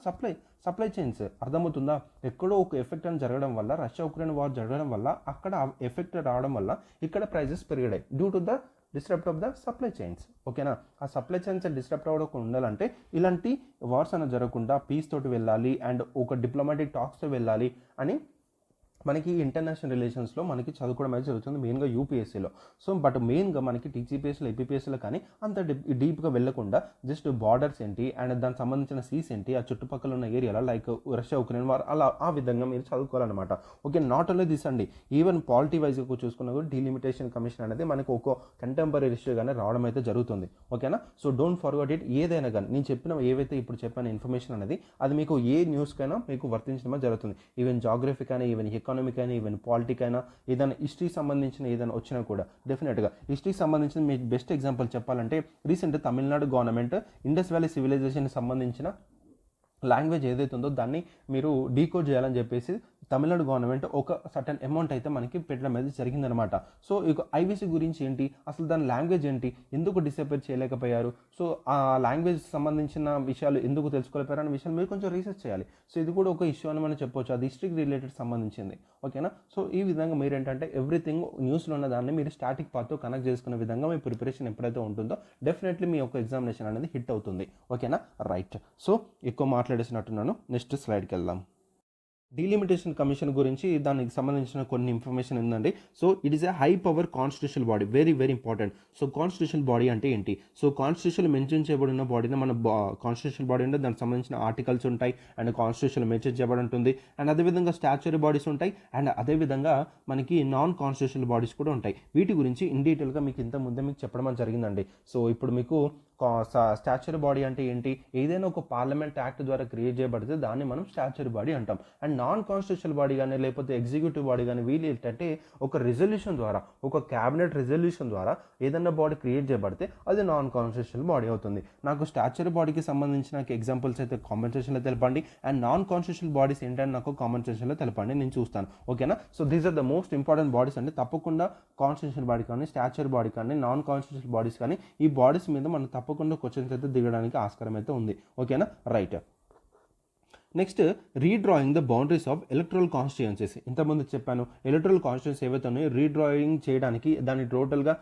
supply chains. అర్థమవుతుందా. ఎక్కడో ఒక ఎఫెక్ట్ అని జరగడం వల్ల, రష్యా ఉక్రెయిన్ వార్ జరగడం వల్ల అక్కడ ఎఫెక్ట్ రావడం వల్ల ఇక్కడ ప్రైజెస్ పెరిగాయి due to the disturb of the supply chains. ఓకేనా. ఆ సప్లై చైన్స్ డిస్టర్బ్ అవ్వకుండా ఉండాలంటే ఇలాంటి వార్స్ అనేది జరగకుండా పీస్ తోటి వెళ్ళాలి అండ్ ఒక డిప్లొమాటిక్ టాక్స్తో వెళ్ళాలి అని మనకి ఇంటర్నేషనల్ రిలేషన్స్లో మనకి చదువుకోవడం అయితే జరుగుతుంది మెయిన్గా యూపీఎస్సీలో. సో బట్ మెయిన్గా మనకి టీజీపీఎస్సీలో ఏపీపీఎస్సీలో కానీ అంత డీప్గా వెళ్ళకుండా జస్ట్ బార్డర్స్ ఏంటి అండ్ దానికి సంబంధించిన సీస్ ఏంటి, ఆ చుట్టుపక్కల ఉన్న ఏరియాలో లైక్ రష్యా ఉక్రెయిన్ వార్ అలా ఆ విధంగా మీరు చదువుకోవాలన్నమాట. ఓకే. నాట్ ఓన్లీ దిస్ అండి, ఈవెన్ పాలిటీ వైజ్గా చూసుకున్నా కూడా డీలిమిటేషన్ కమిషన్ అనేది మనకు ఒక కంటెంపరీ ఇష్యూగానే రావడం అయితే జరుగుతుంది. ఓకేనా. So don't forget it. ఏదైనా కానీ నేను చెప్పిన ఏవైతే ఇప్పుడు చెప్పిన ఇన్ఫర్మేషన్ అనేది అది మీకు ఏ న్యూస్కైనా మీకు వర్తించడం జరుగుతుంది. ఈవెన్ జాగ్రఫీ కానీ, ఈవెన్ ఎకానమిక్ అయినా, ఈవెన్ పాలిటిక్ అయినా, ఏదైనా హిస్టరీ సంబంధించిన ఏదైనా వచ్చినా కూడా డెఫినెట్గా హిస్టరీ సంబంధించిన మీకు బెస్ట్ ఎగ్జాంపుల్ చెప్పాలంటే recent Tamil Nadu government Indus valley civilisation సంబంధించిన లాంగ్వేజ్ ఏదైతే ఉందో దాన్ని మీరు డీకోడ్ చేయాలని చెప్పేసి తమిళనాడు గవర్నమెంట్ ఒక సర్టన్ అమౌంట్ అయితే మనకి పెట్టడం అనేది జరిగిందనమాట. సో ఇక ఐవీసీ గురించి ఏంటి, అసలు దాని లాంగ్వేజ్ ఏంటి, ఎందుకు డిసపేర్ చేయలేకపోయారు, సో ఆ లాంగ్వేజ్ సంబంధించిన విషయాలు ఎందుకు తెలుసుకోలేకపోయారు అనే విషయాలు మీరు కొంచెం రీసెర్చ్ చేయాలి. సో ఇది కూడా ఒక ఇష్యూ అని మనం చెప్పొచ్చు, అది హిస్టరీకి రిలేటెడ్ సంబంధించింది. ఓకేనా. సో ఈ విధంగా మీరు ఏంటంటే ఎవ్రీథింగ్ న్యూస్లో ఉన్న దాన్ని మీరు స్టాటిక్ పార్ట్తో కనెక్ట్ చేసుకునే విధంగా మీ ప్రిపరేషన్ ఎప్పుడైతే ఉంటుందో డెఫినెట్లీ మీ యొక్క ఎగ్జామినేషన్ అనేది హిట్ అవుతుంది. ఓకేనా, రైట్. సో ఎక్కువ మాట్లాడేసినట్టున్నాను, నెక్స్ట్ స్లైడ్కి వెళ్దాం. డీలిమిటేషన్ కమిషన్ గురించి దానికి సంబంధించిన కొన్ని ఇన్ఫర్మేషన్ ఉందండి. So it is a high power constitutional body, very very important. So constitutional body అంటే ఏంటి, సో కాన్స్టిట్యూషన్ మెన్షన్ చేయబడిన బాడీని మన కాన్స్టిట్యూషనల్ బాడీ అంటే దానికి సంబంధించిన ఆర్టికల్స్ ఉంటాయి అండ్ కాన్స్టిట్యూషన్ మెన్షన్ చేయబడి ఉంటుంది అండ్ అదేవిధంగా స్టాచ్యూరీ బాడీస్ ఉంటాయి అండ్ అదేవిధంగా మనకి నాన్ కాన్స్టిట్యూషనల్ బాడీస్ కూడా ఉంటాయి. వీటి గురించి ఇన్ డీటెయిల్గా మీకు ఇంత ముందే మీకు చెప్పడం జరిగిందండి. సో ఇప్పుడు మీకు స్టాచ్యూరీ బాడీ అంటే ఏంటి, ఏదైనా ఒక పార్లమెంట్ యాక్ట్ ద్వారా క్రియేట్ చేయబడితే దాన్ని మనం స్టాచ్యూరీ బాడీ అంటాం. అండ్ నాన్ కాన్స్టిట్యూషనల్ బాడీ కానీ లేకపోతే ఎగ్జిక్యూటివ్ బాడీ కానీ వీళ్ళు ఏంటంటే ఒక రిజల్యూషన్ ద్వారా, ఒక క్యాబినెట్ రిజల్యూషన్ ద్వారా ఏదైనా బాడీ క్రియేట్ చేయబడితే అది నాన్ కాన్స్టిట్యూషనల్ బాడీ అవుతుంది. నాకు స్టాచ్యూరీ బాడీకి సంబంధించిన ఎగ్జాంపుల్స్ అయితే కామెంట్ సెక్షన్లో తెలపండి అండ్ నాన్ కాన్స్టిట్యూషనల్ బాడీస్ ఏంటని నాకు కామెంట్ సెక్షన్లో తెలపండి, నేను చూస్తాను. ఓకేనా. So these are the most important bodies అండి. తప్పకుండా కాన్స్టిట్యూషనల్ బాడీ కానీ స్టాచ్యూరీ బాడీ కానీ నాన్ కాన్స్టిట్యూషనల్ బాడీస్ కానీ ఈ బాడీస్ మీద మనం తప్పకుండా క్వశ్చన్స్ అయితే దిగడానికి ఆస్కారం అయితే ఉంది. ఓకేనా, right. Next redrawing the boundaries of electoral constituencies. ఇంతకుముందు చెప్పాను, ఎలక్ట్రల్ కాన్స్టిట్యుయెన్సీ ఏవైతే ఉన్నాయో రీడ్రాయింగ్ చేయడానికి దాన్ని టోటల్గా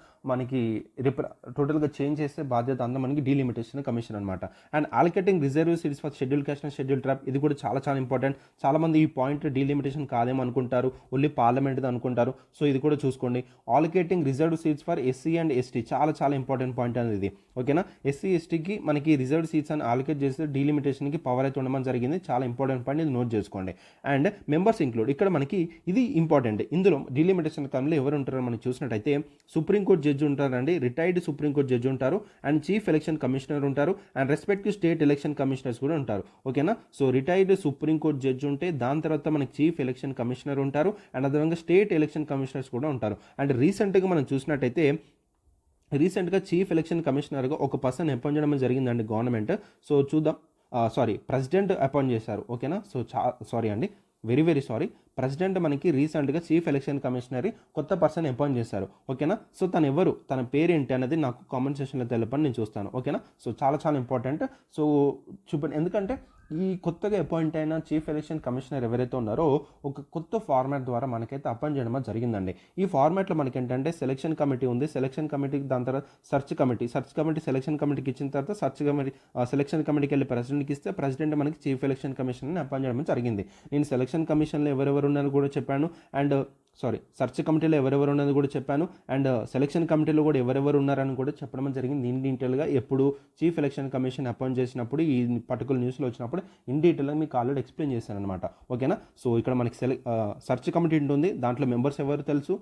చేంజ్ చేసే బాధ్యత అంతా మనకి డీలిమిటేషన్ కమిషన్ అనమాట. And allocating reserve seats for schedule caste and schedule tribe, ఇది కూడా చాలా చాలా ఇంపార్టెంట్. చాలామంది ఈ పాయింట్ డీలిమిటేషన్ కాదేమో అనుకుంటారు, ఓన్లీ పార్లమెంట్ది అనుకుంటారు. సో ఇది కూడా చూసుకోండి. Allocating reserve seats for SC and ST, చాలా చాలా ఇంపార్టెంట్ పాయింట్ అనేది ఇది. ఓకేనా. ఎస్సీ ఎస్టీకి మనకి రిజర్వ్ సీట్స్ అని అలొకేట్ చేస్తే డీలిమిటేషన్కి పవర్ అయితే ఉండమని జరిగింది. చాలా ఇంపార్టెంట్ పాయింట్, ఇది నోట్ చేసుకోండి. అండ్ మెంబర్స్ ఇంక్లూడ్, ఇక్కడ మనకి ఇది ఇంపార్టెంట్. ఇందులో డీలిమిటేషన్ కమిటీలో ఎవరు ఉంటారో మనం చూసినట్టయితే సుప్రీంకోర్టు జడ్జి ఉంటారండి, రిటైర్డ్ సుప్రీంకోర్టు జడ్జి ఉంటారు అండ్ చీఫ్ ఎలక్షన్ కమిషనర్ ఉంటారు and respective state election commissioners కూడా ఉంటారు. ఓకేనా. సో రిటైర్డ్ సుప్రీంకోర్టు జడ్జి ఉంటే దాని తర్వాత మనకి చీఫ్ ఎలక్షన్ కమిషనర్ ఉంటారు అండ్ అదేవిధంగా స్టేట్ ఎలక్షన్ కమిషనర్స్ కూడా ఉంటారు. అండ్ రీసెంట్గా మనం చూసినట్టయితే చీఫ్ ఎలక్షన్ కమిషనర్గా ఒక పర్సన్ అపాయింట్ చేయడం జరిగిందండి గవర్నమెంట్. సో చూద్దాం. ప్రెసిడెంట్ అపాయింట్ చేశారు. ఓకేనా. సో సారీ అండి, వెరీ వెరీ సారీ. ప్రెసిడెంట్ మనకి రీసెంట్గా చీఫ్ ఎలక్షన్ కమిషనర్ కొత్త పర్సన్ అపాయింట్ చేశారు. ఓకేనా. సో తను ఎవరు, తన పేరు ఏంటి అనేది నాకు కామెంట్ సెక్షన్లో తెలపని నేను చూస్తాను. ఓకేనా. సో చాలా చాలా ఇంపార్టెంట్. సో చూపండి, ఎందుకంటే ఈ కొత్తగా అపాయింట్ అయిన చీఫ్ ఎలక్షన్ కమిషనర్ ఎవరైతే ఉన్నారో ఒక కొత్త ఫార్మాట్ ద్వారా మనకైతే అపాయింట్ చేయడం జరిగిందండి. ఈ ఫార్మాట్లో మనకి ఏంటంటే సెలక్షన్ కమిటీ ఉంది, సెలక్షన్ కమిటీకి దాని తర్వాత సర్చ్ కమిటీ సెలక్షన్ కమిటీకి ఇచ్చిన తర్వాత సెలక్షన్ కమిటీకి వెళ్ళి ప్రెసిడెంట్కి ఇస్తే ప్రెసిడెంట్ మనకి చీఫ్ ఎలక్షన్ కమిషనర్ని అపాయింట్ చేయడం జరిగింది. నేను సెలక్షన్ కమిషన్లో ఎవరెవరు ఉన్నారని కూడా చెప్పాను అండ్ సర్చ్ కమిటీలో ఎవరెవరు ఉన్నది కూడా చెప్పాను అండ్ సెలక్షన్ కమిటీలో కూడా ఎవరెవరు ఉన్నారని కూడా చెప్పడం జరిగింది ఇన్ డీటెయిల్గా. ఎప్పుడు చీఫ్ ఎలక్షన్ కమిషన్ అపాయింట్ చేసినప్పుడు ఈ పర్టికులర్ న్యూస్లో వచ్చినప్పుడు ఇన్ డీటెయిల్గా మీకు ఆల్రెడీ ఎక్స్ప్లెయిన్ చేశాను అనమాట. ఓకేనా. సో ఇక్కడ మనకి సర్చ్ కమిటీ ఉంటుంది, దాంట్లో మెంబర్స్ ఎవరు తెలుసు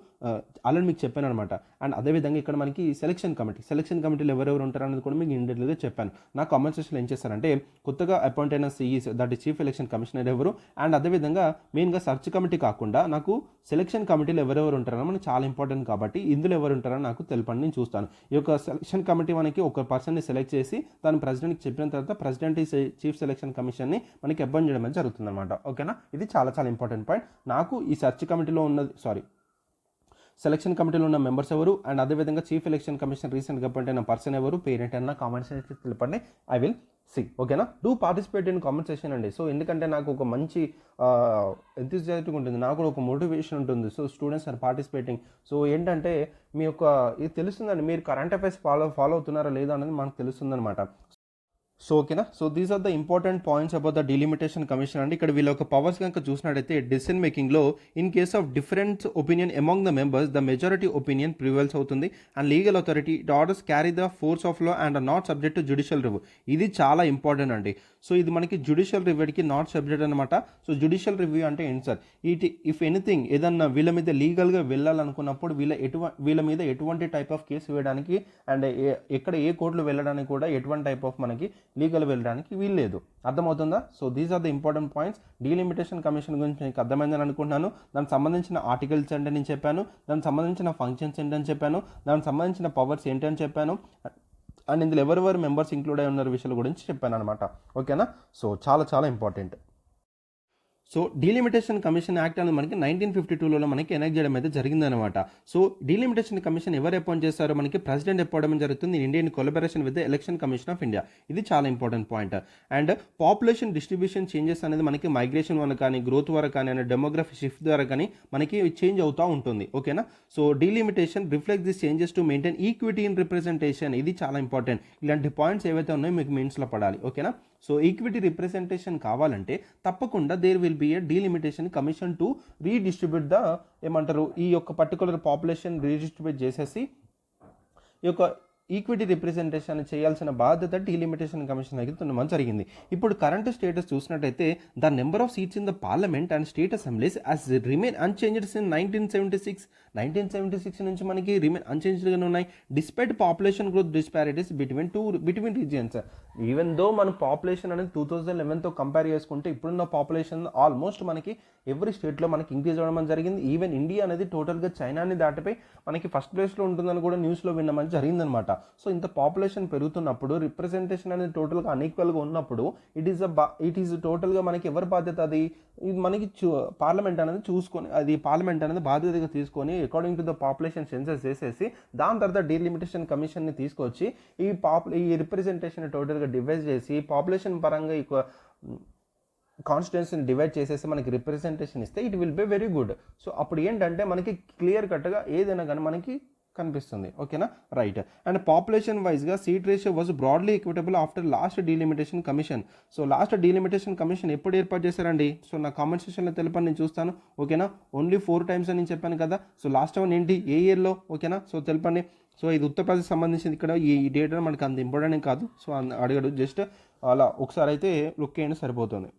ఆల్రెడీ మీకు చెప్పాను అనమాట. అండ్ అదేవిధంగా ఇక్కడ మనకి సెలక్షన్ కమిటీలో ఎవరెవరు ఉంటారు అనేది కూడా మీకు ఇన్ డీటెయిల్గా చెప్పాను. నా కామెంట్ సెక్షన్లో ఏం చేస్తారంటే కొత్తగా అపాయింట్ అయిన సిఈస్, దట్ ఈ చీఫ్ ఎలక్షన్ కమిషనర్ ఎవరు అండ్ అదేవిధంగా మెయిన్గా సర్చ్ కమిటీ కాకుండా నాకు సెలక్షన్ కమిటీలో ఎవరెవరు ఉంటారో మనకి చాలా ఇంపార్టెంట్ కాబట్టి ఇందులో ఎవరు ఉంటారో నాకు తెలపండి, నేను చూస్తాను. ఈ యొక్క సెలక్షన్ కమిటీ మనకి ఒక పర్సన్ని సెలెక్ట్ చేసి దాని ప్రెసిడెంట్కి చెప్పిన తర్వాత ప్రెసిడెంట్ ఈ చీఫ్ సెలక్షన్ కమిషన్ని మనకి అపాయింట్ చేయడం జరుగుతుంది అనమాట. ఓకేనా. ఇది చాలా చాలా ఇంపార్టెంట్ పాయింట్. నాకు ఈ సెర్చ్ కమిటీలో సెలక్షన్ కమిటీలో ఉన్న మెంబర్స్ ఎవరు అండ్ అదేవిధంగా చీఫ్ ఎలక్షన్ కమిషన్ రీసెంట్గా అపాయింట్ అయిన పర్సన్ ఎవరు, పేరెంట్ అన్న కామెంట్స్ తెలపండి. I will see. ఓకేనా. Do participate in comment session అండి. సో ఎందుకంటే నాకు ఒక మంచి ఎంతూజియాస్టిక్ ఉంటుంది, నాకు కూడా ఒక మోటివేషన్ ఉంటుంది. So students are participating. So ఏంటంటే మీ యొక్క ఇది తెలుస్తుందండి, మీరు కరెంట్ అఫైర్స్ ఫాలో అవుతున్నారా లేదా అనేది మనకు తెలుస్తుంది అనమాట. సో ఓకేనా. So these are the important points about the delimitation commission అండి. ఇక్కడ వీళ్ళ ఒక పవర్స్ కనుక చూసినట్టయితే డెసిషన్ మేకింగ్లో in case of different opinion among the members the majority opinion prevails అవుతుంది and legal authority it orders carry the force of law and not subject to judicial review. ఇది చాలా ఇంపార్టెంట్ అండి. So ఇది మనకి judicial రివ్యూకి not subject అనమాట. So judicial review అంటే ఏంటి సార్, ఇఫ్ ఎనీథింగ్ ఏదన్నా వీళ్ళ మీద లీగల్గా వెళ్ళాలనుకున్నప్పుడు వీళ్ళ మీద ఎటువంటి టైప్ ఆఫ్ కేసు వేయడానికి అండ్ ఎక్కడ ఏ కోర్టులో వెళ్ళడానికి కూడా ఎటువంటి టైప్ ఆఫ్ మనకి లీగల్ వెళ్ళడానికి వీల్లేదు. అర్థమవుతుందా. So these are the important points. Delimitation commission గురించి మీకు అర్థమైందని అనుకుంటున్నాను. దానికి సంబంధించిన ఆర్టికల్స్ ఏంటని నేను చెప్పాను, దానికి సంబంధించిన ఫంక్షన్స్ ఏంటని చెప్పాను, దానికి సంబంధించిన పవర్స్ ఏంటని చెప్పాను అండ్ ఇందులో ఎవరెవరు మెంబర్స్ ఇంక్లూడ్ అయి ఉన్న విషయాల గురించి చెప్పాను అనమాట. ఓకేనా. సో చాలా చాలా important. So delimitation commission act అనేది మనకి 1952లో మనకి ఎనాక్ట్ చేయడం అయితే జరిగిందనమాట. సో డీలిమిటేషన్ కమిషన్ ఎవరు అపాయింట్ చేస్తారో మనకి ప్రెసిడెంట్ అపాయింట్మెంట్ జరుగుతుంది Indian collaboration with election commission of India. ఇది చాలా important point. And population distribution changes అనేది మనకి మైగ్రేషన్ వల్ల కానీ గ్రోత్ వల్ల కానీ అండ్ డెమోగ్రఫీ షిఫ్ట్ ద్వారా కానీ మనకి చేంజ్ అవుతూ ఉంటుంది. ఓకేనా. So delimitation reflect this changes to maintain equity in representation. ఇది చాలా ఇంపార్టెంట్. ఇలాంటి పాయింట్స్ ఏవైతే ఉన్నాయో మీకు మెయిన్స్లో పడాలి. ఓకేనా. సో ఈక్విటీ రిప్రజెంటేషన్ కావాలంటే తప్పకుండా there will be a delimitation commission to redistribute the ఏమంటారు ఈ యొక్క పర్టికులర్ పాపులేషన్ రీడిస్ట్రిబ్యూట్ చేసేసి ఈ యొక్క ఈక్విటీ రిప్రజెంటేషన్ చేయాల్సిన బాధ్యత డీలిమిటేషన్ కమిషన్ అయితే ఉండమని జరిగింది. ఇప్పుడు కరెంట్ స్టేటస్ చూసినట్టయితే the number of seats in the parliament and state assemblies as remain unchanged in 1976 నుంచి మనకి రిమైన్ అన్చేంజ్డ్గానే ఉన్నాయి despite population growth disparities between regions. Even though మన పాపులేషన్ అనేది 2011తో కంపేర్ చేసుకుంటే ఇప్పుడున్న పాపులేషన్ ఆల్మోస్ట్ మనకి ఎవ్రీ స్టేట్లో మనకి ఇంక్రీజ్ అవ్వడం జరిగింది. ఈవెన్ ఇండియా అనేది టోటల్గా చైనాని దాటిపోయి మనకి ఫస్ట్ ప్లేస్లో ఉంటుందని కూడా న్యూస్లో విన్నామని జరిగిందనమాట. సో ఇంత పాపులేషన్ పెరుగుతున్నప్పుడు రిప్రజెంటేషన్ అనేది టోటల్గా అన్ఈక్వల్గా ఉన్నప్పుడు ఇట్ ఈజ్ టోటల్గా మనకి ఎవరి బాధ్యత అది మనకి పార్లమెంట్ అనేది చూసుకొని అది పార్లమెంట్ అనేది బాధ్యతగా తీసుకొని according to the population census చేసేసి దాని తర్వాత డీలిమిటేషన్ కమిషన్ని తీసుకొచ్చి ఈ రిప్రజెంటేషన్ టోటల్గా డివైడ్ చేసి పాపులేషన్ పరంగా కాన్స్టిట్యున్సీని డివైడ్ చేసేసి మనకి రిప్రజెంటేషన్ ఇస్తే it will be very good. So అప్పుడు ఏంటంటే మనకి క్లియర్ కట్గా ఏదైనా కానీ మనకి కనిపిస్తుంది. ఓకేనా. రైట్. అండ్ పాపులేషన్ వైజ్గా seat ratio was broadly equitable after last delimitation commission. So last delimitation commission ఎప్పుడు ఏర్పాటు చేశారండి? సో నా కామెంట్ సెక్షన్లో తెలుపని నేను చూస్తాను. ఓకేనా. ఓన్లీ 4 times అని నేను చెప్పాను కదా. సో లాస్ట్ వన్ ఏంటి, ఏ ఇయర్లో? ఓకేనా. సో తెలుపండి. సో ఇది ఉత్తరప్రదేశ్ సంబంధించింది. ఇక్కడ ఈ డేటా మనకు అంత ఇంపార్టెంట్ కాదు. సో అడిగాడు, జస్ట్ అలా ఒకసారి అయితే లుక్ చేయండి సరిపోతుంది.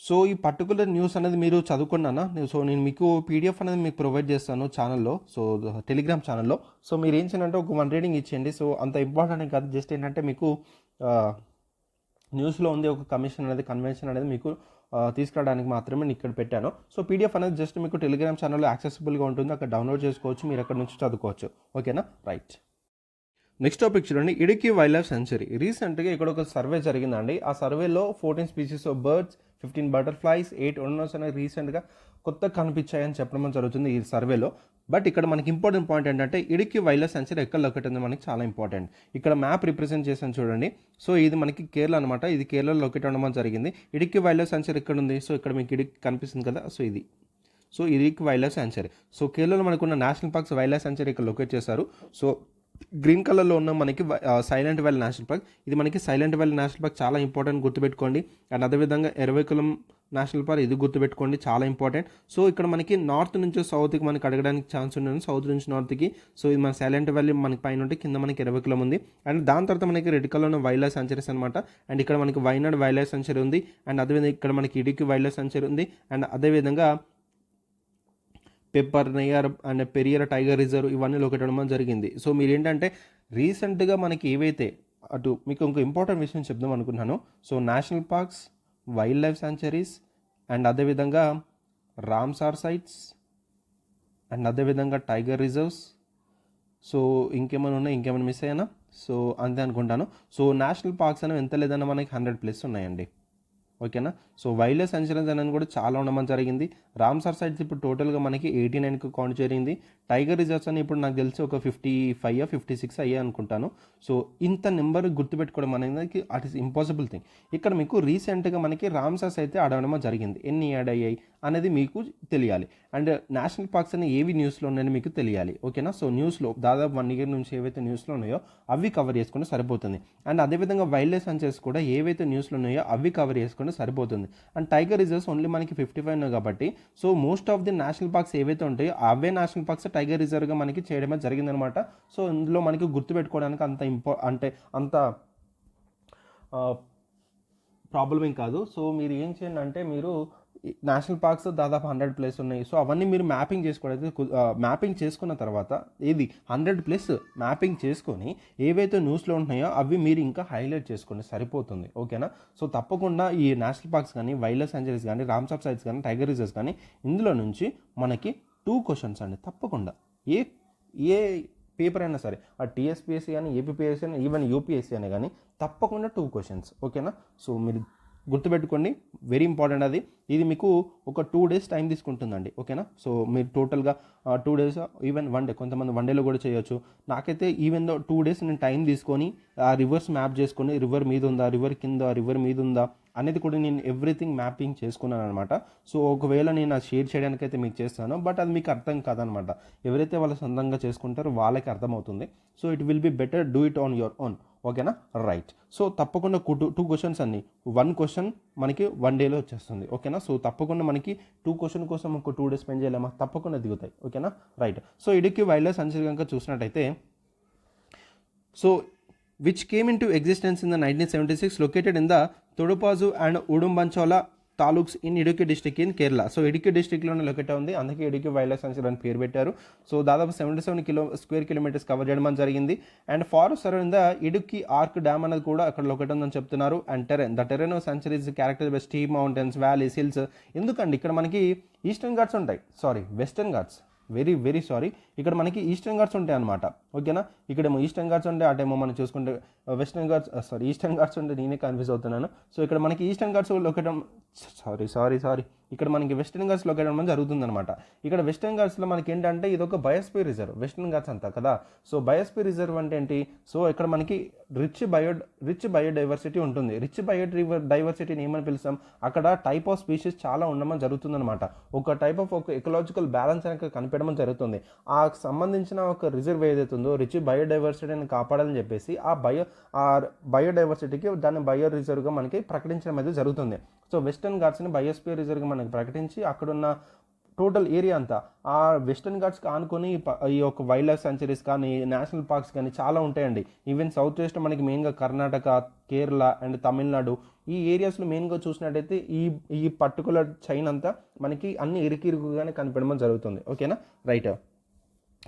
సో ఈ పర్టికులర్ న్యూస్ అనేది మీరు చదువుకున్నానా? సో నేను మీకు పీడిఎఫ్ అనేది మీకు ప్రొవైడ్ చేస్తాను ఛానల్లో, సో టెలిగ్రామ్ ఛానల్లో. సో మీరు ఏం చేయాలంటే ఒక 1 రీడింగ్ ఇచ్చేయండి. సో అంత ఇంపార్టెంట్ కాదు, జస్ట్ ఏంటంటే మీకు న్యూస్లో ఉంది ఒక కన్వెన్షన్ అనేది మీకు తీసుకురావడానికి మాత్రమే నేను ఇక్కడ పెట్టాను. సో పీడిఎఫ్ అనేది జస్ట్ మీకు టెలిగ్రామ్ ఛానల్లో యాక్సెసిబుల్గా ఉంటుంది, అక్కడ డౌన్లోడ్ చేసుకోవచ్చు, మీరు అక్కడ నుంచి చదువుకోవచ్చు. ఓకేనా. రైట్. నెక్స్ట్ టాపిక్ చూడండి, ఇడుకి వైల్డ్ లైఫ్ సెంచరీ. రీసెంట్గా ఇక్కడ ఒక సర్వే జరిగిందండి. ఆ సర్వేలో 14 స్పీసీస్ ఆఫ్ బర్డ్స్, 15 బటర్ఫ్లైస్, 8 ఒనోస్ అనేవి రీసెంట్గా కొత్తగా కనిపించాయని చెప్పడం జరుగుతుంది ఈ సర్వేలో. బట్ ఇక్కడ మనకి ఇంపార్టెంట్ పాయింట్ ఏంటంటే ఇడుక్కి వైల్డ్ లైఫ్ సాంచురీ ఎక్కడ లొకేట్ ఉంది మనకి చాలా ఇంపార్టెంట్. ఇక్కడ మ్యాప్ రిప్రజెంట్ చేసాను చూడండి. సో ఇది మనకి కేరళ అనమాట. ఇది కేరళలో లొకేట్ అవ్వడం జరిగింది. ఇడుక్కి వైల్డ్ లైఫ్ సాంచురీ ఎక్కడ ఉంది? సో ఇక్కడ మీకు ఇడుక్కి కనిపిస్తుంది కదా, సో ఇది. So Idukki wildlife sanctuary. So కేరళలో మనకున్న national parks wild life sanctuary ఇక్కడ లొకేట్ చేశారు. సో గ్రీన్ కలర్లో ఉన్న మనకి సైలెంట్ వ్యాలీ నేషనల్ పార్క్. ఇది మనకి సైలెంట్ వ్యాలీ నేషనల్ పార్క్ చాలా ఇంపార్టెంట్, గుర్తుపెట్టుకోండి. అండ్ అదేవిధంగా ఎరవికులం నేషనల్ పార్క్, ఇది గుర్తుపెట్టుకోండి, చాలా ఇంపార్టెంట్. సో ఇక్కడ మనకి నార్త్ నుంచి సౌత్కి మనకి అడగడానికి ఛాన్స్ ఉంటుంది, సౌత్ నుంచి నార్త్కి. సో ఇది మన సైలెంట్ వ్యాలీ మనకి పైన ఉంటే కింద మనకి ఎరవికులం ఉంది. అండ్ దాని తర్వాత మనకి రెడ్ కలర్ ఉన్న వైల్డ్ లైఫ్ సాంచురీస్ అనమాట. అండ్ ఇక్కడ మనకి వైనాడ్ వైల్డ్ లైఫ్ సాంచురీ ఉంది. అండ్ అదేవిధంగా ఇక్కడ మనకి ఇడుక్కి వైల్డ్ లైఫ్ సాంచురీ ఉంది. అండ్ అదేవిధంగా Peppara, Neyyar and Periyar tiger reserve ఇవన్నీ లొకేట్ అవ్వడం జరిగింది. సో మీరు ఏంటంటే రీసెంట్గా మనకి ఏవైతే అటు మీకు ఇంకో ఇంపార్టెంట్ విషయం చెప్దాం అనుకున్నాను. So national parks, wild life sanctuaries and అదేవిధంగా రామ్సార్ సైట్స్ అండ్ అదేవిధంగా టైగర్ రిజర్వ్స్. సో ఇంకేమైనా ఉన్నాయి, ఇంకేమైనా మిస్ అయ్యానా? సో అంతే అనుకుంటాను. సో నేషనల్ పార్క్స్ అనేవి ఎంత లేదన్నా మనకి 100+ ఉన్నాయండి, ఓకేనా. సో వైల్డ్ లైఫ్ సాంచురీస్ అనేది కూడా చాలా ఉండడం జరిగింది. రామ్సార్ సైట్స్ ఇప్పుడు టోటల్గా మనకి 89కు కౌంట్ చేరింది. టైగర్ రిజర్వ్స్ అని ఇప్పుడు నాకు తెలిసి ఒక 55 56 అయ్యాయి అనుకుంటాను. సో ఇంత నెంబర్ గుర్తుపెట్టుకోవడం అనేది అట్ ఇస్ ఇంపాసిబుల్ థింగ్. ఇక్కడ మీకు రీసెంట్గా మనకి రామ్సార్స్ అయితే అడగడం జరిగింది. ఎన్ని యాడ్ అయ్యాయి అనేది మీకు తెలియాలి. అండ్ నేషనల్ పార్క్స్ అని ఏవి న్యూస్లో ఉన్నాయని మీకు తెలియాలి, ఓకేనా. సో న్యూస్లో దాదాపు 1 year నుంచి ఏవైతే న్యూస్లో ఉన్నాయో అవి కవర్ చేసుకుంటే సరిపోతుంది. అండ్ అదేవిధంగా వైల్డ్ లైఫ్ సాంచురీస్ కూడా ఏవైతే న్యూస్లో ఉన్నాయో అవి కవర్ చేసుకుంటే సరిపోతుంది. అండ్ టైగర్ రిజర్వ్స్ ఓన్లీ మనకి 55 ఉన్నాయి కాబట్టి so most of the national parks ఏవైతే ఉంటాయో అవే నేషనల్ పార్క్స్ టైగర్ రిజర్వ్గా మనకి చేయడమే జరిగిందనమాట. సో ఇందులో మనకి గుర్తుపెట్టుకోవడానికి అంత ప్రాబ్లం ఏం కాదు. సో మీరు ఏం చేయండి అంటే మీరు నేషనల్ పార్క్స్ దాదాపు 100+ ఉన్నాయి. సో అవన్నీ మీరు మ్యాపింగ్ చేసుకున్న తర్వాత ఇది 100+ మ్యాపింగ్ చేసుకొని ఏవైతే న్యూస్లో ఉంటున్నాయో అవి మీరు ఇంకా హైలైట్ చేసుకోండి, సరిపోతుంది, ఓకేనా. సో తప్పకుండా ఈ నేషనల్ పార్క్స్ కానీ, వైల్డ్ లైఫ్ సాంచురీస్ కానీ, రామ్సార్ సైట్స్ కానీ, టైగర్ రిజర్వ్స్ కానీ ఇందులో నుంచి మనకి 2 questions అండి తప్పకుండా. ఏ పేపర్ అయినా సరే, ఆ టీఎస్పీఎస్సీ కానీ, ఏపీపీఎస్సీ కానీ, ఈవెన్ యూపీఎస్సీ అనే కానీ తప్పకుండా 2 questions, ఓకేనా. సో మీరు గుర్తుపెట్టుకోండి, వెరీ ఇంపార్టెంట్ అది. ఇది మీకు ఒక 2 days టైం తీసుకుంటుందండి, ఓకేనా. సో మీరు టోటల్గా 2 days, ఈవెన్ 1 day, కొంతమంది 1 dayలో కూడా చేయొచ్చు. నాకైతే ఈవెన్ 2 days నేను టైం తీసుకొని ఆ రివర్స్ మ్యాప్ చేసుకొని రివర్ మీద ఉందా, రివర్ కింద, రివర్ మీద ఉందా అనేది కూడా నేను ఎవ్రీథింగ్ మ్యాపింగ్ చేసుకున్నాను అనమాట. సో ఒకవేళ నేను అది షేర్ చేయడానికి అయితే మీకు చేస్తాను, బట్ అది మీకు అర్థం కాదనమాట. ఎవరైతే వాళ్ళు సొంతంగా చేసుకుంటారో వాళ్ళకి అర్థమవుతుంది. So it will be better do it on your own, ఓకేనా, రైట్. సో తప్పకుండా 2 questions అన్ని 1 question మనకి 1 dayలో వచ్చేస్తుంది, ఓకేనా. సో తప్పకుండా మనకి 2 question కోసం ఒక 2 days స్పెండ్ చేయలేమా, తప్పకుండా దిగుతాయి, ఓకేనా, right. So Idukki wildlife sanctuary కనుక చూసినట్టయితే, so which came into existence in the 1976, located in the Thodupazu and Udumbanchola taluks in Idukki district in Kerala. So Idukki డిస్ట్రిక్ట్లోనే లొకేట్ ఉంది, అందుకే ఇడుక్కి వైల్డ్ లైఫ్ సాంచురీ అని పేరు పెట్టారు. సో దాదాపు 77 square kilometers కవర్ చేయడం జరిగింది. And forest surrounding the Idukki arc dam అనేది కూడా అక్కడ లొకేట్ ఉందని చెప్తున్నారు. And the Tarain of sanctuary is characterised by steep mountains, valleys, hills. ఎందుకండి ఇక్కడ మనకి ఈస్టర్న్ ఘాట్స్ ఉంటాయి, వెస్టర్న్ ఘాట్స్, వెరీ సారీ, ఇక్కడ మనకి ఈస్టర్న్ ఘాట్స్ ఉంటాయి అనమాట, ఓకేనా. ఇక్కడేమో ఈస్టర్న్ ఘాట్స్ ఉంటాయి, అటేమో మనం చూసుకుంటే వెస్టర్న్ ఘాట్స్, ఈస్టర్న్ ఘాట్స్ ఉంటే నేనే కన్ఫ్యూజ్ అవుతున్నాను. సో ఇక్కడ మనకి ఈస్టర్న్ ఘాట్స్ లొకేట్, సారీ ఇక్కడ మనకి వెస్టర్న్ ఘాట్స్ లొకేట్ అవ్వడం జరుగుతుందన్నమాట. ఇక్కడ వెస్టర్న్ ఘాట్స్లో మనకి ఏంటంటే ఇది ఒక బయోస్ఫియర్ రిజర్వ్, వెస్టర్న్ ఘాట్స్ అంతా కదా. సో బయోస్ఫియర్ రిజర్వ్ అంటే ఏంటి? సో ఇక్కడ మనకి రిచ్ బయోడైవర్సిటీ ఉంటుంది. రిచ్ బయోడైవర్సిటీని ఏమని పిలుస్తాం? అక్కడ టైప్ ఆఫ్ స్పీషీస్ చాలా ఉండడం జరుగుతుందన్నమాట. ఒక టైప్ ఆఫ్ ఒక ఎకలాజికల్ బ్యాలెన్స్ అనేది కనిపించడం జరుగుతుంది. ఆ సంబంధించిన ఒక రిజర్వ్ ఏదైతే ఉందో రిచ్ బయోడైవర్సిటీని కాపాడాలని చెప్పేసి ఆ బయోడైవర్సిటీకి దాన్ని బయో రిజర్వ్గా మనకి ప్రకటించడం అయితే జరుగుతుంది. సో వెస్టర్న్ ఘాట్స్ని బయోస్ఫియర్ రిజర్వ్గా మనకి ప్రకటించి అక్కడున్న టోటల్ ఏరియా అంతా ఆ వెస్టర్న్ ఘాట్స్కి ఆనుకొని ఈ యొక్క వైల్డ్ లైఫ్ సాంచురీస్ కానీ, నేషనల్ పార్క్స్ కానీ చాలా ఉంటాయండి. ఈవెన్ సౌత్ వెస్ట్ మనకి మెయిన్గా కర్ణాటక, కేరళ అండ్ తమిళనాడు ఈ ఏరియాస్లో మెయిన్గా చూసినట్టయితే ఈ పర్టికులర్ చైన్ అంతా మనకి అన్ని ఇరుకుగానే కనిపించడం జరుగుతుంది, ఓకేనా, రైట్.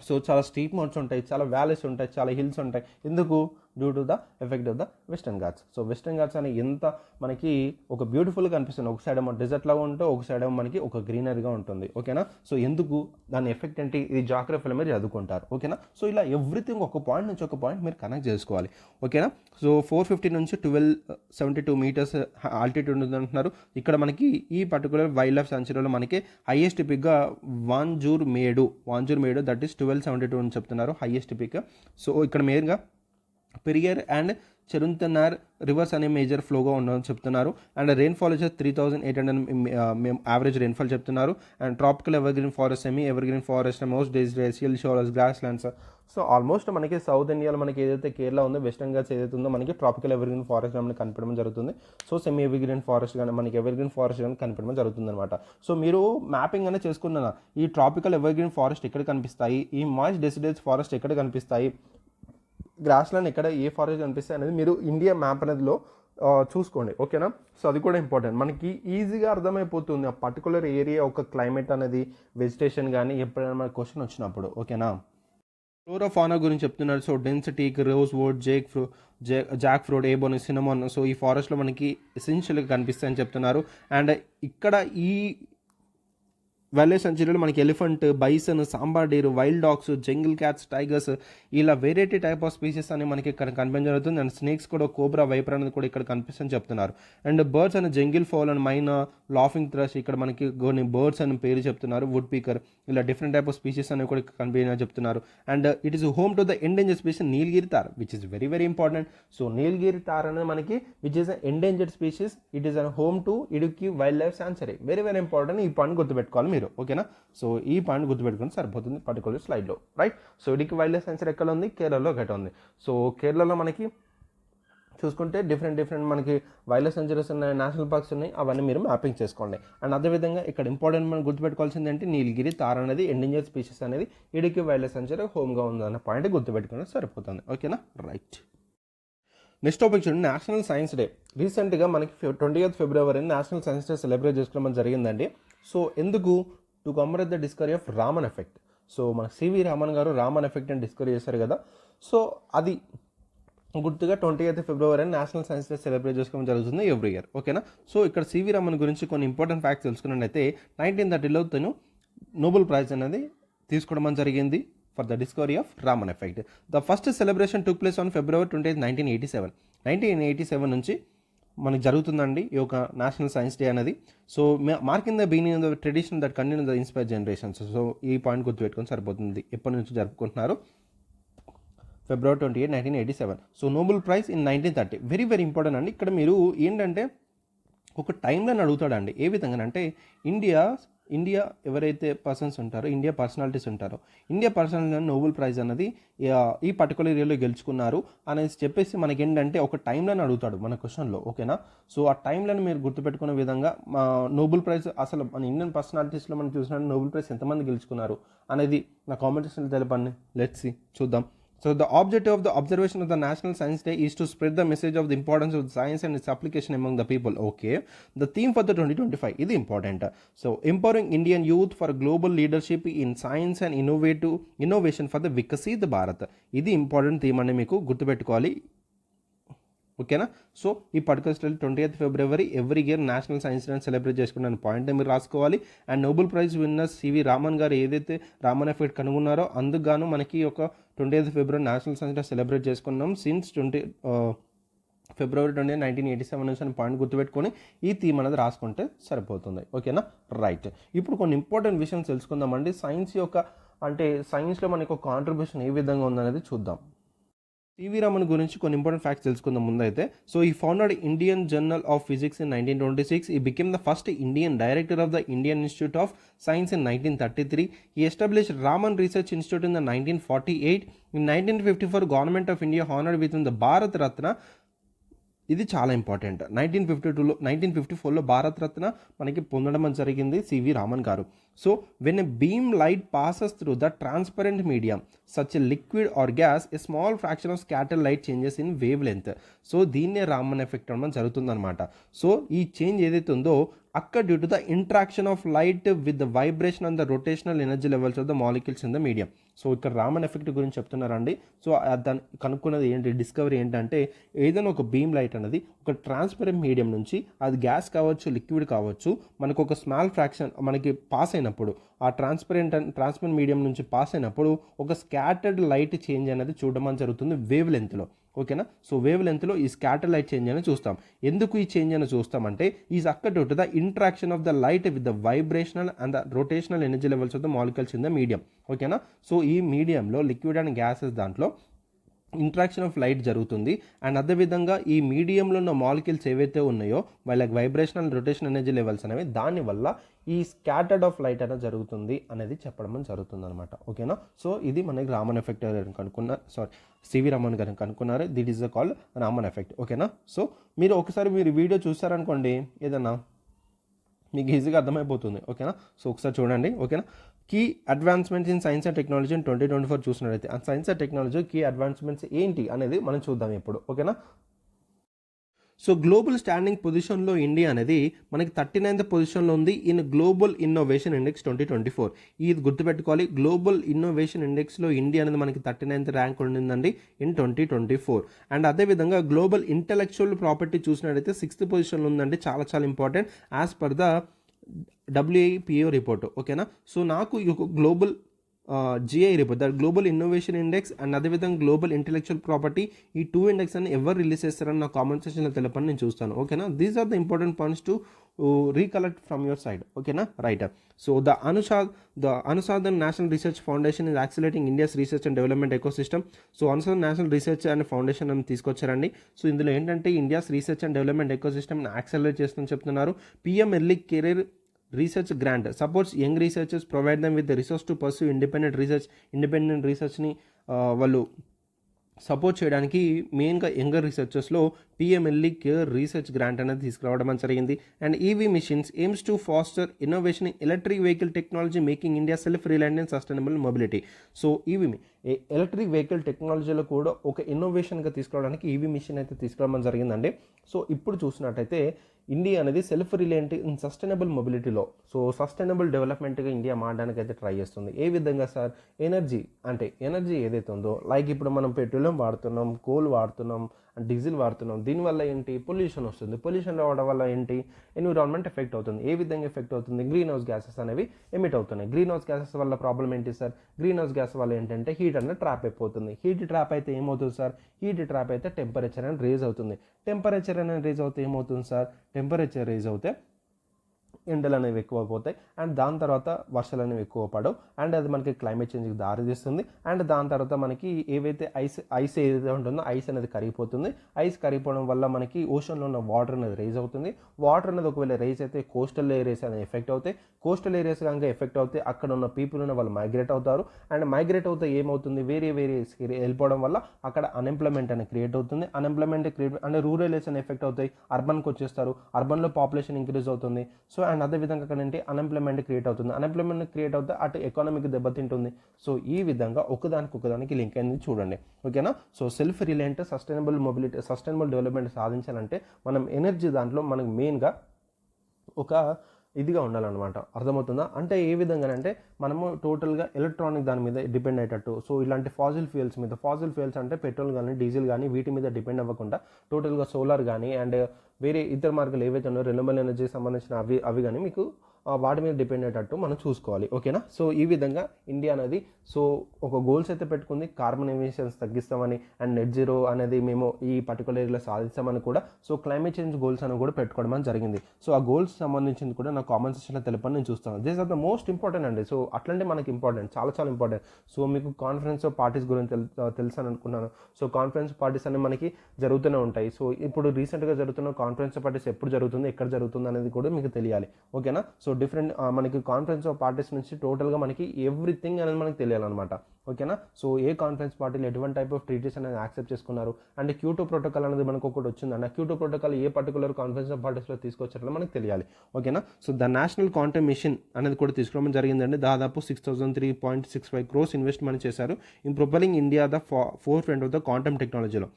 సో చాలా స్టీప్ మౌంట్స్ ఉంటాయి, చాలా వ్యాలీస్ ఉంటాయి, చాలా హిల్స్ ఉంటాయి. ఎందుకు? Due to the effect of the western Ghats. So western Ghats అని ఎంత మనకి ఒక బ్యూటిఫుల్గా కనిపిస్తుంది, ఒక సైడ్ ఏమో డెజర్ట్ లాగా ఉంటే ఒక సైడ్ ఏమో మనకి ఒక గ్రీనరీగా ఉంటుంది. ఓకేనా. సో ఎందుకు దాని ఎఫెక్ట్ ఏంటి, ఇది జాగ్రఫీలో మీరు చదువుకుంటారు. ఓకేనా. సో ఇలా ఎవ్రీథింగ్ ఒక పాయింట్ నుంచి ఒక పాయింట్ మీరు కనెక్ట్ చేసుకోవాలి. ఓకేనా. సో 450 నుంచి 1272 మీటర్స్ ఆల్టిట్యూడ్ ఉంది అంటున్నారు. ఇక్కడ మనకి ఈ పర్టికులర్ వైల్డ్ లైఫ్ సాంచురీలో మనకి హైయెస్ట్ పిక్గా వాంజూర్ మేడు దట్ ఈస్ 1272 అని చెప్తున్నారు హైయెస్ట్ పిక్. సో ఇక్కడ మెయిన్గా పెరియార్ అండ్ చెరుంతనార్ రివర్స్ అనే మేజర్ ఫ్లోగా ఉండని చెప్తున్నారు. అండ్ రెయిన్ఫాల్ వచ్చేసి 3800 యావరేజ్ రెయిన్ఫాల్ చెప్తున్నారు. And tropical evergreen forest, semi evergreen forest, most deciduous షోరస్, గ్రాస్ ల్యాండ్స్. సో ఆల్మోస్ట్ మనకి సౌత్ ఇండియాలో మనకి ఏదైతే కేరళ ఉందో, వెస్టర్న్ ఘాట్స్ ఏదైతే ఉందో మనకి ట్రాపికల్ ఎవర్గ్రీన్ ఫారెస్ట్ మనకి కనిపించడం జరుగుతుంది. సో సెమీ ఎవర్గ్రీన్ ఫారెస్ట్ కానీ మనకి ఎవర్గ్రీన్ ఫారెస్ట్ కానీ కనిపించడం జరుగుతుంది అనమాట. సో మీరు మ్యాపింగ్ అనేది చేసుకున్న ఈ ట్రాపికల్ ఎవర్గ్రీన్ ఫారెస్ట్ ఎక్కడ కనిపిస్తాయి, ఈ మాయిస్ట్ డెసిడెన్స్ ఫారెస్ట్ ఎక్కడ కనిపిస్తాయి, గ్రాస్ ల్యాండ్ ఎక్కడ ఏ ఫారెస్ట్ కనిపిస్తాయి అనేది మీరు ఇండియా మ్యాప్ అనేదిలో చూసుకోండి. ఓకేనా. సో అది కూడా ఇంపార్టెంట్, మనకి ఈజీగా అర్థమైపోతుంది ఆ పర్టికులర్ ఏరియా ఒక క్లైమేట్ అనేది, వెజిటేషన్ కానీ ఎప్పుడైనా మనకి క్వశ్చన్ వచ్చినప్పుడు. ఓకేనా. ఫ్లోరా ఫానా గురించి చెప్తున్నారు. So density, rosewood, jackfruit, ebony, cinnamon. So ఈ ఫారెస్ట్లో మనకి ఎసెన్షియల్గా కనిపిస్తాయని చెప్తున్నారు. అండ్ ఇక్కడ ఈ వైల్డ్ లైఫ్ సెంచరీలో మనకి elephant, bison, sambar deer, wild dogs, jungle cats, tigers, ఇలా వెరైటీ టైప్ ఆఫ్ స్పీసెస్ అని మనకి ఇక్కడ కనిపించడం జరుగుతుంది. అండ్ స్నేక్స్ కూడా, కోబ్రా, వైపర్ అనేది కూడా ఇక్కడ కనిపిస్తుందని చెప్తున్నారు. And birds and jungle fowl and myna, laughing thrush, ఇక్కడ మనకి కొన్ని బర్డ్స్ అని పేరు చెప్తున్నారు. వుడ్ పీకర్, ఇలా డిఫరెంట్ టైప్ ఆఫ్ స్పీసెస్ అనేవి కూడా కనిపించని చెప్తున్నారు. And it is home to the endangered species Nilgiri tahr, which is very very important. So Nilgiri tahr అనేది మనకి which is endangered species, it is an home to Idukki wildlife sanctuary. Very very important, ఈ point గుర్తుపెట్టుకోవాలి మీరు. ఓకేనా. So ఈ point గుర్తుపెట్టుకుని సరిపోతుంది particular స్లైడ్లో. రైట్. సో ఇడికి వైల్డ్ లైఫ్ సాంచురీ ఎక్కడ ఉంది, కేరళలో గట్ట ఉంది. సో కేరళలో మనకి చూసుకుంటే డిఫరెంట్ మనకి వైల్డ్ లైఫ్ సెంచరీస్ ఉన్నాయి, నేషనల్ పార్క్స్ ఉన్నాయి, అవన్నీ మీరు మ్యాపింగ్ చేసుకోండి. అండ్ అదేవిధంగా ఇక్కడ ఇంపార్టెంట్ మనం గుర్తుపెట్టుకోవాల్సింది ఏంటి, నీలగిరి తార్ అనేది ఎండేంజర్డ్ స్పీషీస్ అనేది ఇడికి వైల్డ్ లైఫ్ సెంచరీ హోమ్గా ఉందన్న పాయింట్ గుర్తుపెట్టుకుంటే సరిపోతుంది. ఓకేనా. రైట్. నెక్స్ట్ టాపిక్ చూడండి, నేషనల్ సైన్స్ డే. రీసెంట్గా మనకి 20th ఫిబ్రవరి నేషనల్ సైన్స్ డే సెలబ్రేట్ చేసుకోవడం జరిగిందండి. సో ఎందుకు, to commemorate the discovery of Raman effect. So మన సివి రామన్ గారు రామన్ ఎఫెక్ట్ అని డిస్కవరీ చేశారు కదా. సో అది గుర్తుగా 20th ఫిబ్రవరి నేషనల్ సైన్స్ డే సెలబ్రేట్ చేసుకోవడం జరుగుతుంది ఎవ్రీ ఇయర్. ఓకేనా. సో ఇక్కడ సివి రామన్ గురించి కొన్ని ఇంపార్టెంట్ ఫ్యాక్ట్స్ తెలుసుకున్నట్టయితే 1930లో తను నోబెల్ ప్రైజ్ అనేది తీసుకోవడం జరిగింది for the discovery of Raman effect. The first celebration took place on February 20, 1987. 1987 నుంచి మనకి జరుగుతుందండి ఈ యొక్క నేషనల్ సైన్స్ డే అనేది. So marking the beginning of the tradition that continue the inspire generations. So ఈ పాయింట్ గుర్తుపెట్టుకొని సరిపోతుంది ఎప్పటి నుంచి జరుపుకుంటున్నారు, February 28, 1987. So Nobel prize in 1930. Very very important అండి. ఇక్కడ మీరు ఏంటంటే ఒక టైంలో అడుగుతాడండి. ఏ విధంగా అంటే ఇండియా ఎవరైతే పర్సన్స్ ఉంటారో, ఇండియా పర్సనాలిటీస్ ఉంటారో, ఇండియా పర్సనాలిటీ నోబెల్ ప్రైజ్ అన్నది ఈ పర్టికులర్ ఏరియాలో గెలుచుకున్నారు అనేసి చెప్పేసి మనకి ఏంటంటే ఒక టైంలను అడుగుతాడు మన క్వశ్చన్లో. ఓకేనా. సో ఆ టైంలను మీరు గుర్తుపెట్టుకునే విధంగా నోబెల్ ప్రైజ్ అసలు మన ఇండియన్ పర్సనాలిటీస్లో మనం చూసినట్టు నోబెల్ ప్రైజ్ ఎంతమంది గెలుచుకున్నారు అనేది నా కామెంట్ సెక్షన్లో తెలపండి. లెట్స్ సీ, చూద్దాం. So the objective of the observation of the National Science Day is to spread the message of the importance of science and its application among the people. Okay. The theme for the 2025 is important. So empowering Indian youth for global leadership in science and innovation for the Vikasit Bharat. ఇది important theme అని మీకు గుర్తుపెట్టుకోవాలి. ఓకేనా. So ఈ particular 20th ఫిబ్రవరి every year national science day celebrate చేసుకున్న point మీరు రాసుకోవాలి. And Nobel prize winner CV Raman గారు ఏదైతే రామన్ ఎఫెక్ట్ కనుగొన్నారో అందుకు గాను మనకి ఒక 20th ఫిబ్రవరి నేషనల్ సైన్స్ డే సెలబ్రేట్ చేసుకున్నాం సిన్స్ February 20, 1987 నుంచి పాయింట్ గుర్తుపెట్టుకొని ఈ థీమ్ అనేది రాసుకుంటే సరిపోతుంది. ఓకేనా. రైట్. ఇప్పుడు కొన్ని ఇంపార్టెంట్ విషయం తెలుసుకుందామండి. సైన్స్ యొక్క అంటే సైన్స్లో మనకు ఒక కాంట్రిబ్యూషన్ ఏ విధంగా ఉందనేది చూద్దాం. సివి రామన్ గురించి కొన్ని ఇంపార్టెంట్ ఫ్యాక్ట్స్ తెలుసుకుందాం ముందైతే. So he founded Indian journal of physics in 1926. He became the first Indian director of the Indian institute of science in 1933. He established Raman research institute in the 1948. In 1954 government of India honoured with the Bharat Ratna. ఇది చాలా important. 1954లో Bharat రత్న మనకి పొందడం జరిగింది CV Raman గారు. So when a beam light passes through the transparent medium, such a liquid or gas, a small fraction of scattered light changes in wavelength. So దీన్నే Raman effect అనమాట జరుగుతుందన్నమాట. So ఈ చేంజ్ ఏదైతే ఉందో అక్కడ due to the interaction of light with the vibration and the rotational energy levels of the molecules in the medium. So ఇక్కడ Raman effect గురించి చెప్తున్నారండి. సో దాన్ని కనుక్కున్నది ఏంటి, డిస్కవరీ ఏంటంటే ఏదైనా ఒక బీమ్ లైట్ అనేది ఒక ట్రాన్స్పరెంట్ మీడియం నుంచి, అది గ్యాస్ కావచ్చు లిక్విడ్ కావచ్చు, మనకు ఒక స్మాల్ ఫ్రాక్షన్ మనకి పాస్ అయినప్పుడు, ఆ ట్రాన్స్పరెంట్ మీడియం నుంచి పాస్ అయినప్పుడు ఒక స్కాటర్డ్ లైట్ చేంజ్ అనేది చూడడం జరుగుతుంది వేవ్ లెంత్లో. ఓకేనా. సో వేవ్ లెంత్లో ఈ స్కాటర్ లైట్ చేంజ్ అని చూస్తాం. ఎందుకు ఈ చేంజ్ అని చూస్తామంటే is occur to the interaction of the light with the vibrational and the rotational energy levels of the molecules in the medium. ఓకేనా. సో ఈ మీడియంలో లిక్విడ్ అండ్ గ్యాసెస్ దాంట్లో ఇంట్రాక్షన్ ఆఫ్ లైట్ జరుగుతుంది. అండ్ అదేవిధంగా ఈ మీడియంలో ఉన్న మాలిక్యూల్స్ ఏవైతే ఉన్నాయో వాళ్ళకి వైబ్రేషనల్ రొటేషన్ ఎనర్జీ లెవెల్స్ అనేవి దానివల్ల ఈ స్కాటర్డ్ ఆఫ్ లైట్ అనేది జరుగుతుంది అనేది చెప్పడం జరుగుతుంది అనమాట. ఓకేనా. సో ఇది మనకి రామన్ ఎఫెక్ట్ గారిని కనుక్కున్నారు, సివి రామన్ గారిని కనుక్కున్నారు. దిట్ ఈస్ కాల్డ్ రామన్ ఎఫెక్ట్. ఓకేనా. సో మీరు ఒకసారి వీడియో చూసారనుకోండి ఏదన్నా మీకు ఈజీగా అర్థమైపోతుంది. ఓకేనా. సో ఒకసారి చూడండి. ఓకేనా. Key advancements in science and technology in 2024 చూసినట్లయితే ఆ science and technology key advancements ఏంటి అనేది మనం చూద్దాం ఇప్పుడు. ఓకేనా. సో గ్లోబల్ స్టాండింగ్ పొజిషన్లో ఇండియా అనేది మనకి 39th పొజిషన్లో ఉంది ఇన్ గ్లోబల్ ఇన్నోవేషన్ ఇండెక్స్ 2024. ఇది గుర్తుపెట్టుకోవాలి. గ్లోబల్ ఇన్నోవేషన్ ఇండెక్స్లో ఇండియా అనేది మనకి 39th ర్యాంక్ ఉండిందండి ఇన్ 2024. అండ్ అదేవిధంగా గ్లోబల్ ఇంటెలెక్చువల్ ప్రాపర్టీ చూసినట్టయితే 6th పొజిషన్లో ఉందండి. చాలా చాలా important as per the WIPO report. ఓకేనా. సో నాకు ఈ global GI report, the global innovation index and అదేవిధంగా గ్లోబల్ ఇంటెలెక్చువల్ ప్రాపర్టీ, ఈ 2 ఇండెక్స్ అని ఎవరు రిలీజ్ చేస్తారని నా కామెంట్ సెక్షన్లో తెలపని నేను చూస్తాను. ఓకేనా. These are the important points to recollect from your side. ఓకేనా. Right. So the Anusandhan national research foundation is accelerating India's research and development ecosystem. So Anusandhan national research and foundation అని తీసుకొచ్చారండి. సో ఇందులో ఏంటంటే ఇండియాస్ రీసెర్చ్ అండ్ డెవలప్మెంట్ ఎకోసిస్టమ్ని యాక్సిలరేట్ చేస్తుందని చెప్తున్నారు. PM early career research grant supports young researchers, provide them with the resource to pursue independent రీసెర్చ్ని వాళ్ళు సపోర్ట్ చేయడానికి మెయిన్గా younger రీసెర్చర్స్లో PM early care research grant అనేది తీసుకురావడం జరిగింది. And EV machines AIIMS to faster innovation in electric vehicle technology making India self reliant and sustainable mobility. So electric vehicle టెక్నాలజీలో కూడా ఒక ఇన్నోవేషన్గా తీసుకురావడానికి EV మిషన్ అయితే తీసుకురావడం జరిగిందండి. సో ఇప్పుడు చూసినట్టయితే ఇండియా అనేది సెల్ఫ్ రిలయంట్ ఇన్ సస్టైనబుల్ మొబిలిటీలో, సో సస్టైనబుల్ డెవలప్మెంట్గా ఇండియా మారడానికి అయితే ట్రై చేస్తుంది. ఏ విధంగా సార్? ఎనర్జీ ఏదైతే ఉందో, లైక్ ఇప్పుడు మనం పెట్రోలియం వాడుతున్నాం, కోల్ వాడుతున్నాం, డీజిల్ వాడుతున్నాం. దీనివల్ల ఏంటి? పొల్యూషన్ వస్తుంది. పొల్యూషన్ రావడం వల్ల ఏంటి? ఎన్విరాన్మెంట్ ఎఫెక్ట్ అవుతుంది. ఏ విధంగా ఎఫెక్ట్ అవుతుంది? గ్రీన్ హౌస్ గ్యాసెస్ అనేవి ఎమిట్ అవుతున్నాయి. గ్రీన్ హౌస్ గ్యాసెస్ వల్ల ప్రాబ్లం ఏంటి సార్? గ్రీన్ హౌస్ గ్యాస్ వల్ల ఏంటంటే హీట్ అనేది ట్రాప్ అయిపోతుంది. హీట్ ట్రాప్ అయితే ఏమవుతుంది సార్? హీట్ ట్రాప్ అయితే టెంపరేచర్ అనేది రేజ్ అవుతుంది. టెంపరేచర్ అనేది రేజ్ అవుతే ఏమవుతుంది సార్? టెంపరేచర్ రేజ్ అవుతే ఎండలు అనేవి ఎక్కువ పోతాయి అండ్ దాని తర్వాత వర్షాలు అనేవి ఎక్కువ పడవు అండ్ అది మనకి క్లైమేట్ చేంజ్కి దారితీస్తుంది. అండ్ దాని తర్వాత మనకి ఏవైతే ఐస్ ఏదైతే ఉంటుందో ఐస్ అనేది కరిగిపోతుంది. ఐస్ కరిగిపోవడం వల్ల మనకి ఓషన్లో ఉన్న వాటర్ అనేది రైజ్ అవుతుంది. వాటర్ అనేది ఒకవేళ రైజ్ అయితే కోస్టల్ ఏరియాస్ అనేది ఎఫెక్ట్ అవుతాయి. కోస్టల్ ఏరియాస్ కనుక ఎఫెక్ట్ అవుతే అక్కడ ఉన్న పీపుల్ ఉన్న వాళ్ళు మైగ్రేట్ అవుతారు. అండ్ మైగ్రేట్ అవుతే ఏమవుతుంది? వేరే వెళ్ళిపోవడం వల్ల అక్కడ అన్ఎంప్లాయ్మెంట్ అనేది క్రియేట్ అవుతుంది. అన్ఎంప్లాయ్మెంట్ క్రియేట్ అంటే రూరల్ ఏరియాస్ అని ఎఫెక్ట్ అవుతాయి. అర్బన్కి వచ్చేస్తారు. అర్బన్లో పాపులేషన్ ఇంక్రీజ్ అవుతుంది. సో అండ్ అదేవిధంగా అక్కడ ఏంటి? అన్ఎంప్లాయ్మెంట్ క్రియేట్ అవుతుంది. అన్ఎంప్లాయ్మెంట్ క్రియేట్ అవుతే అటు ఎకానమీకి దెబ్బతింటుంది. సో ఈ విధంగా ఒకదానికి లింక్ అయింది చూడండి. ఓకేనా. So self reliant sustainable mobility, sustainable development సాధించాలంటే మనం ఎనర్జీ దాంట్లో మనకు మెయిన్గా ఒక ఇదిగా ఉండాలన్నమాట. అర్థమవుతుందా? అంటే ఏ విధంగా అంటే మనము టోటల్గా ఎలక్ట్రానిక్ దాని మీద డిపెండ్ అయ్యేటట్టు. సో ఇలాంటి ఫాజిల్ ఫ్యూయల్స్ అంటే పెట్రోల్ కానీ డీజిల్ కానీ వీటి మీద డిపెండ్ అవ్వకుండా టోటల్గా సోలార్ కానీ అండ్ వేరే ఇతర మార్గాలు ఏవైతే ఉన్నాయో రెన్యూవబుల్ ఎనర్జీకి సంబంధించిన అవి కానీ మీకు వాటి మీద డిపెండ్ అయ్యేటట్టు మనం చూసుకోవాలి. ఓకేనా. సో ఈ విధంగా ఇండియా అనేది సో ఒక గోల్స్ అయితే పెట్టుకుంది. కార్బన్ ఎమిషన్స్ తగ్గిస్తామని అండ్ నెట్ జీరో అనేది మేము ఈ పర్టికులర్ ఏరియాలో సాధిస్తామని కూడా. సో క్లైమేట్ చేంజ్ గోల్స్ అని కూడా పెట్టుకోవడం జరిగింది. సో ఆ గోల్స్ సంబంధించింది కూడా నా కామెంట్ సెక్షన్లో తెలపని నేను చూస్తాను. These are the most important అండి. సో అట్లాంటి మనకి ఇంపార్టెంట్, చాలా చాలా ఇంపార్టెంట్. సో మీకు కాన్ఫరెన్స్ ఆఫ్ పార్టీస్ గురించి తెలుసు అని అనుకున్నాను. సో కాన్ఫరెన్స్ పార్టీస్ అనేవి మనకి జరుగుతూనే ఉంటాయి. సో ఇప్పుడు రీసెంట్గా జరుగుతున్న కాన్ఫరెన్స్ పార్టీస్ ఎప్పుడు జరుగుతుంది, ఎక్కడ జరుగుతుంది అనేది కూడా మీకు తెలియాలి. ఓకేనా. సో డిఫరెంట్ మనకి కాన్ఫరెన్స్ ఆఫ్ పార్టీస్ నుంచి టోటల్గా మనకి ఎవ్రీథింగ్ అనేది మనకి తెలియాలన్నమాట. ఓకేనా. సో ఏ కాన్ఫరెన్స్ పార్టీలు ఎటువంటి టైప్ ఆఫ్ ట్రీటీస్ అనేది యాక్సెప్ట్ చేసుకున్నారు, అండ్ క్యూటో ప్రోటోకాల్ అనేది మనకు ఒకటి వచ్చిందండి. ఆ క్యూటో ప్రోటోకాల్ ఏ పర్టికులర్ కాన్ఫరెన్స్ ఆఫ్ పార్టీస్లో తీసుకొచ్చారో మనకు తెలియాలి. ఓకేనా. So the national quantum mission అనేది కూడా తీసుకోవడం జరిగిందండి. దాదాపు 6,003.65 crores ఇన్వెస్ట్మెంట్ చేశారు in propelling India the forefront of the quantum టెక్నాలజీలో.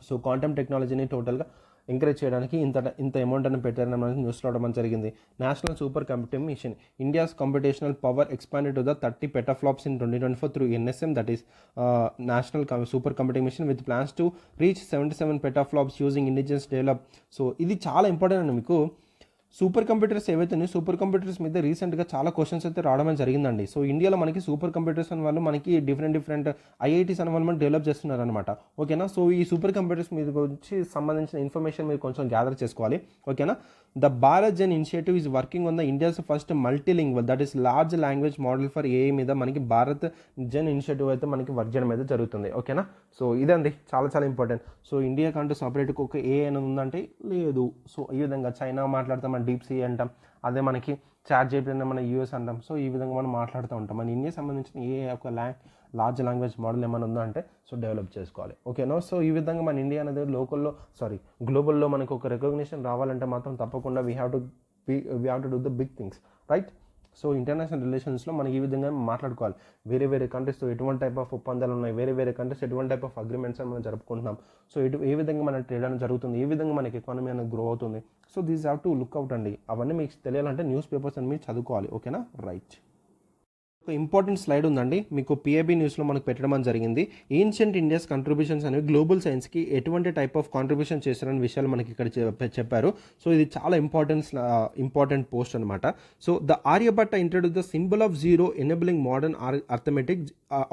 సో క్వాంటమ్ టెక్నాలజీని టోటల్గా ఎంకరేజ్ చేయడానికి ఇంత అమౌంట్ అని పెట్టారని మనకి న్యూస్ రావడం జరిగింది. National super computing machine India's computational power expanded to the 30 petaflops in 2024 through NSM, that is National Super Computing Mission, with plans to reach 77 petaflops using indigenous develop. So ఇది చాలా important అండి. మీకు super computers ఏవైతే super computers మీద రీసెంట్గా చాలా questions అయితే రావడం జరిగిందండి. సో ఇండియాలో మనకి సూపర్ కంప్యూటర్స్ అనే వాళ్ళు మనకి డిఫరెంట్ ఐఐటీస్ అనే వాళ్ళు మనకి డెవలప్ చేస్తున్నారు అనమాట. ఓకేనా. సో ఈ సూపర్ కంప్యూటర్స్ మీద గురించి సంబంధించిన ఇన్ఫర్మేషన్ మీరు కొంచెం గ్యాదర్ చేసుకోవాలి. ఓకేనా. The BharatGen initiative is working on the India's first multilingual, that is large language model for AI మీద మనకి భారత్ జెన్ ఇనిషియేటివ్ అయితే మనకి వర్క్ చేయడం అయితే జరుగుతుంది. ఓకేనా. సో ఇదండి చాలా ఇంపార్టెంట్. సో ఇండియా కంటూ సపరేట్గా ఒక ఏఐ అనేది ఉందంటే లేదు. సో ఈ విధంగా చైనా మాట్లాడతాం, మన డీప్ సీ అంటాం, అదే మనకి చాట్ జీపీటీ మన యూఎస్ అంటాం. సో ఈ విధంగా మనం మాట్లాడుతూ ఉంటాం. మన ఇండియా సంబంధించిన ఏ ఒక లార్జ్ లాంగ్వేజ్ మోడల్ ఏమైనా ఉందో అంటే సో డెవలప్ చేసుకోవాలి. ఓకేనా. సో ఈ విధంగా మన ఇండియా అనేది గ్లోబల్లో మనకు ఒక రికగ్నిషన్ రావాలంటే మాత్రం తప్పకుండా we have to do the big things, right. So international రిలేషన్స్లో మనం ఈ విధంగా మాట్లాడుకోవాలి. వేరే కంట్రీస్తో ఎటువంటి టైప్ ఆఫ్ ఒప్పందాలు ఉన్నాయి, వేరే కంట్రీస్ ఎటువంటి టైప్ ఆఫ్ అగ్రిమెంట్స్ అని మనం జరుపుకుంటున్నాం. సో ఏ విధంగా మన ట్రేడ్ అనేది జరుగుతుంది, ఏ విధంగా మనకి ఎకానమీ అనేది గ్రో అవుతుంది. So these have to look out అండి. అవన్నీ మీకు తెలియాలంటే న్యూస్ పేపర్స్ అని మీరు చదువుకోవాలి. ఓకేనా, రైట్. ఒక ఇంపార్టెంట్ స్లైడ్ ఉందండి, మీకు పిఐబి న్యూస్లో మనకు పెట్టడం జరిగింది. ఏన్షియంట్ ఇండియాస్ కంట్రిబ్యూషన్స్ అనేవి గ్లోబల్ సైన్స్కి ఎటువంటి టైప్ ఆఫ్ కాంట్రిబ్యూషన్ చేశారనే విషయాలు మనకి ఇక్కడ చెప్పారు. సో ఇది చాలా ఇంపార్టెంట్ పోస్ట్ అనమాట. So the Aryabhata introduce the symbol of zero enabling modern arithmetic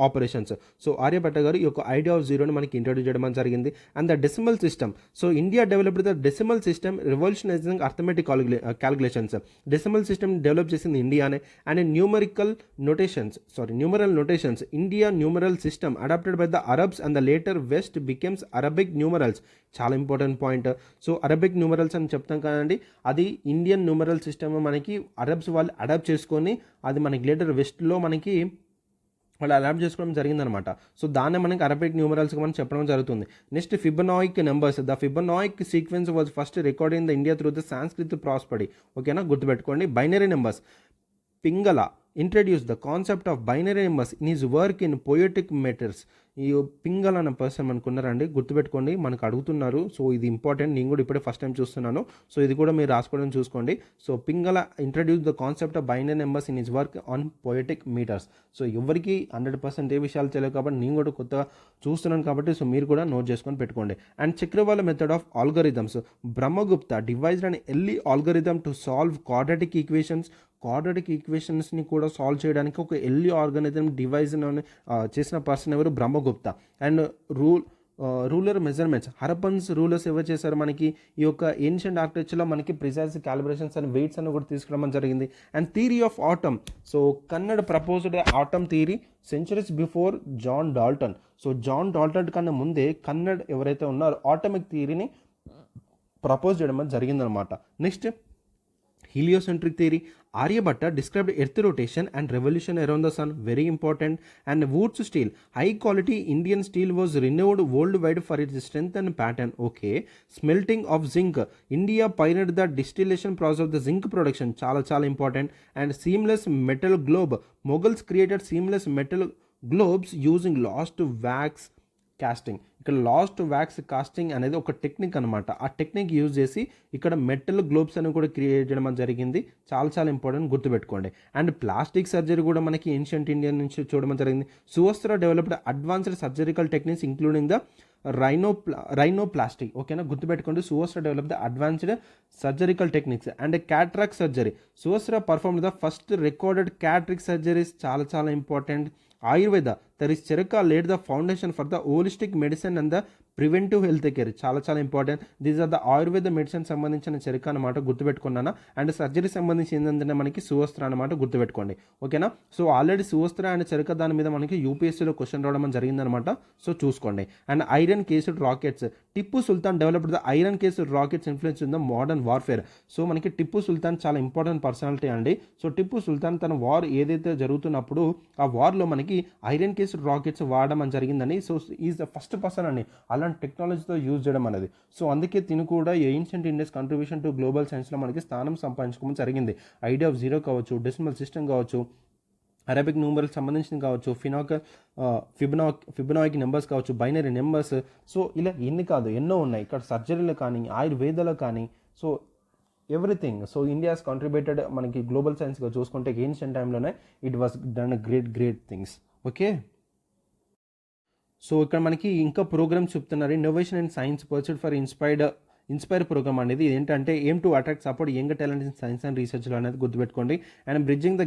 operations. So Aryabhata garu ఈ యొక్క ఐడియా ఆఫ్ జీరోని మనకి ఇంట్రడ్యూస్ చేయడం జరిగింది. And the decimal system. So India developed the decimal system revolutionising arithmetic calculations. Decimal system develop చేసింది ఇండియానే. And numeral notations. India numeral system adopted by the Arabs and the later West becomes Arabic numerals. చాలా important point. So Arabic numerals అని చెప్తాం కదండి, అది Indian numeral system మనకి Arabs వాళ్ళు adapt చేసుకొని అది మనకి లేటర్ వెస్ట్లో మనకి వాళ్ళు అడాప్ట్ చేసుకోవడం జరిగిందనమాట. సో దాన్ని మనకి అరబిక్ న్యూమరల్స్గా మనం చెప్పడం జరుగుతుంది. Next Fibonacci numbers. The Fibonacci sequence was first record in the India through the Sanskrit prosody. ఓకేనా, గుర్తుపెట్టుకోండి. Binary numbers. Pingala introduced the concept of binary numbers in his work in poetic matters. ఈ పింగల్ అనే person మనకు ఉన్నారండి, గుర్తుపెట్టుకోండి, మనకు అడుగుతున్నారు. సో ఇది ఇంపార్టెంట్, నేను కూడా ఇప్పుడే ఫస్ట్ టైం చూస్తున్నాను. సో ఇది కూడా మీరు రాసుకోవడం చూసుకోండి. So Pingala introduce the concept of binary numbers in his work on poetic meters. So ఎవరికి 100% ఏ విషయాలు తెలియదు కాబట్టి నేను కూడా కొత్తగా చూస్తున్నాను కాబట్టి సో మీరు కూడా నోట్ చేసుకొని పెట్టుకోండి. And chakravala method of algorithms. Brahmagupta devised and early algorithm to solve క్వాడ్రాటిక్ ఈక్వేషన్స్ని కూడా సాల్వ్ చేయడానికి ఒక ఎర్లీ ఆల్గరిథమ్ డివైజ్ చేసిన పర్సన్ ఎవరు? Brahmagupta. And ruler measurements. Harappans rulers ఎవరు చేశారు మనకి ఈ యొక్క ఏన్షియంట్ ఆర్కిటెక్చర్లో మనకి ప్రిసైజ్ క్యాలిబ్రేషన్స్ అండ్ వెయిట్స్ అని కూడా తీసుకురావడం జరిగింది. And theory of atom. So Kanad proposed atom theory centuries before John Dalton. So John Dalton కన్నా ముందే కన్నడ్ ఎవరైతే ఉన్నారో ఆటమిక్ థియరీని ప్రపోజ్ చేయడం జరిగిందనమాట. Next heliocentric theory. Aryabhatta described earth rotation and revolution around the sun, very important. And Wood's steel, high quality Indian steel was renowned worldwide for its strength and pattern. Okay. Smelting of zinc. India pioneered the distillation process of the zinc production, చాలా important. And seamless metal globe. Mughals created seamless metal globes using lost wax casting. ఇక్కడ lost wax casting అనేది ఒక technique అనమాట. ఆ technique use చేసి ఇక్కడ metal globes అని కూడా క్రియేట్ చేయడం జరిగింది. చాలా ఇంపార్టెంట్, గుర్తుపెట్టుకోండి. అండ్ ప్లాస్టిక్ సర్జరీ కూడా మనకి ఏన్షియంట్ ఇండియా నుంచి చూడడం జరిగింది. సువస్త్ర developed advanced surgical techniques including the rhinoplasty. ఓకేనా, గుర్తుపెట్టుకోండి. సువస్త్ర developed advanced surgical techniques. And cataract surgery. సువస్త్ర perform the first recorded cataract surgeries, చాలా important. Ayurveda, there is Charaka laid the foundation for the holistic medicine and the preventive health care. చాలా చాలా important. These are the Ayurveda medicine సంబంధించిన చెరక అనమాట, గుర్తుపెట్టుకున్నాను. And surgery సంబంధించి ఏంటంటే మనకి సువస్త్ర అనమాట, గుర్తుపెట్టుకోండి. ఓకేనా. సో ఆల్రెడీ సువస్త్ర అండ్ చెరక దాని మీద మనకి యూపీఎస్సీలో క్వశ్చన్ రావడం జరిగిందనమాట. సో చూసుకోండి. And iron cased rockets. Tipu Sultan developed the iron cased rockets influence in the modern warfare. So మనకి టిప్పు సుల్తాన్ చాలా ఇంపార్టెంట్ పర్సనాలిటీ అండి. సో టిప్పు సుల్తాన్ తన వార్ ఏదైతే జరుగుతున్నప్పుడు ఆ వార్లో మనకి ఐరన్ కేస్డ్ రాకెట్స్ వాడడం జరిగిందని. So is the first person అండి అలాంటి టెక్నాలజీతో యూజ్ చేయడం అనేది. సో అందుకే తిను కూడా ancient India's contribution to global సైన్స్లో మనకి స్థానం సంపాదించుకోవడం జరిగింది. ఐడియా ఆఫ్ జీరో కావచ్చు, డెసిమల్ సిస్టమ్ కావచ్చు, అరబిక్ న్యూమరల్ సంబంధించింది కావచ్చు, ఫిబనాయిక్ నెంబర్స్ కావచ్చు, బైనరీ నెంబర్స్. సో ఇలా ఎన్నో ఉన్నాయి ఇక్కడ. సర్జరీలో కానీ, ఆయుర్వేదాలో కానీ, so everything. So India's contributed మనకి గ్లోబల్ సైన్స్గా చూసుకుంటే ఏన్షియంట్ టైంలోనే it was done great things. Okay. So ఇక్కడ మనకి ఇంకా ప్రోగ్రామ్స్ చెప్తున్నారు. Innovation and science pursuit for inspire programme అనేది ఏంటంటే aim to attract support young talent in science and రీసెర్చ్లో అనేది గుర్తుపెట్టుకోండి. And bridging the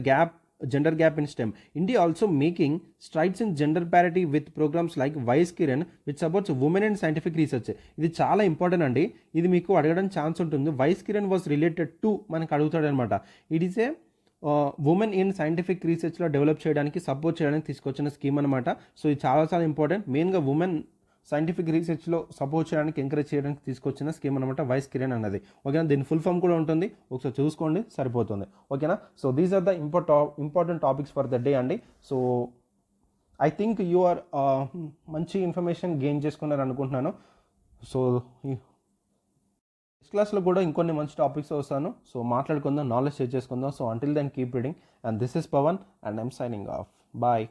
gender gap in STEM. India also making strides in gender parity with programmes like వైస్ Kiran which supports women and scientific research. ఇది చాలా important అండి. ఇది మీకు అడగడానికి ఛాన్స్ ఉంటుంది. వైస్ కిరణ్ వాజ్ రిలేటెడ్ టు మనకు అడుగుతాడు అనమాట. It is a women in scientific రీసెర్చ్లో డెవలప్ చేయడానికి, సపోర్ట్ చేయడానికి తీసుకొచ్చిన స్కీమ్ అనమాట. సో ఇది చాలా ఇంపార్టెంట్. మెయిన్గా ఉమెన్ సైంటిఫిక్ రీసెర్చ్లో సపోర్ట్ చేయడానికి, ఎంకరేజ్ చేయడానికి తీసుకొచ్చిన స్కీమ్ అనమాట వైస్ కిరణ్ అన్నది. ఓకేనా. దీని ఫుల్ ఫామ్ కూడా ఉంటుంది, ఒకసారి చూసుకోండి, సరిపోతుంది. ఓకేనా. So these are the important topics for the day అండి. So I think you are మంచి ఇన్ఫర్మేషన్ గెయిన్ చేసుకున్నారు అనుకుంటున్నాను. సో నెక్స్ట్ క్లాస్లో కూడా ఇంకొన్ని మంచి టాపిక్స్ వస్తాను. సో మాట్లాడుకుందాం, నాలెడ్జ్ షేర్ చేసుకుందాం. So until then keep reading. And this is Pavan and I'm signing off. Bye.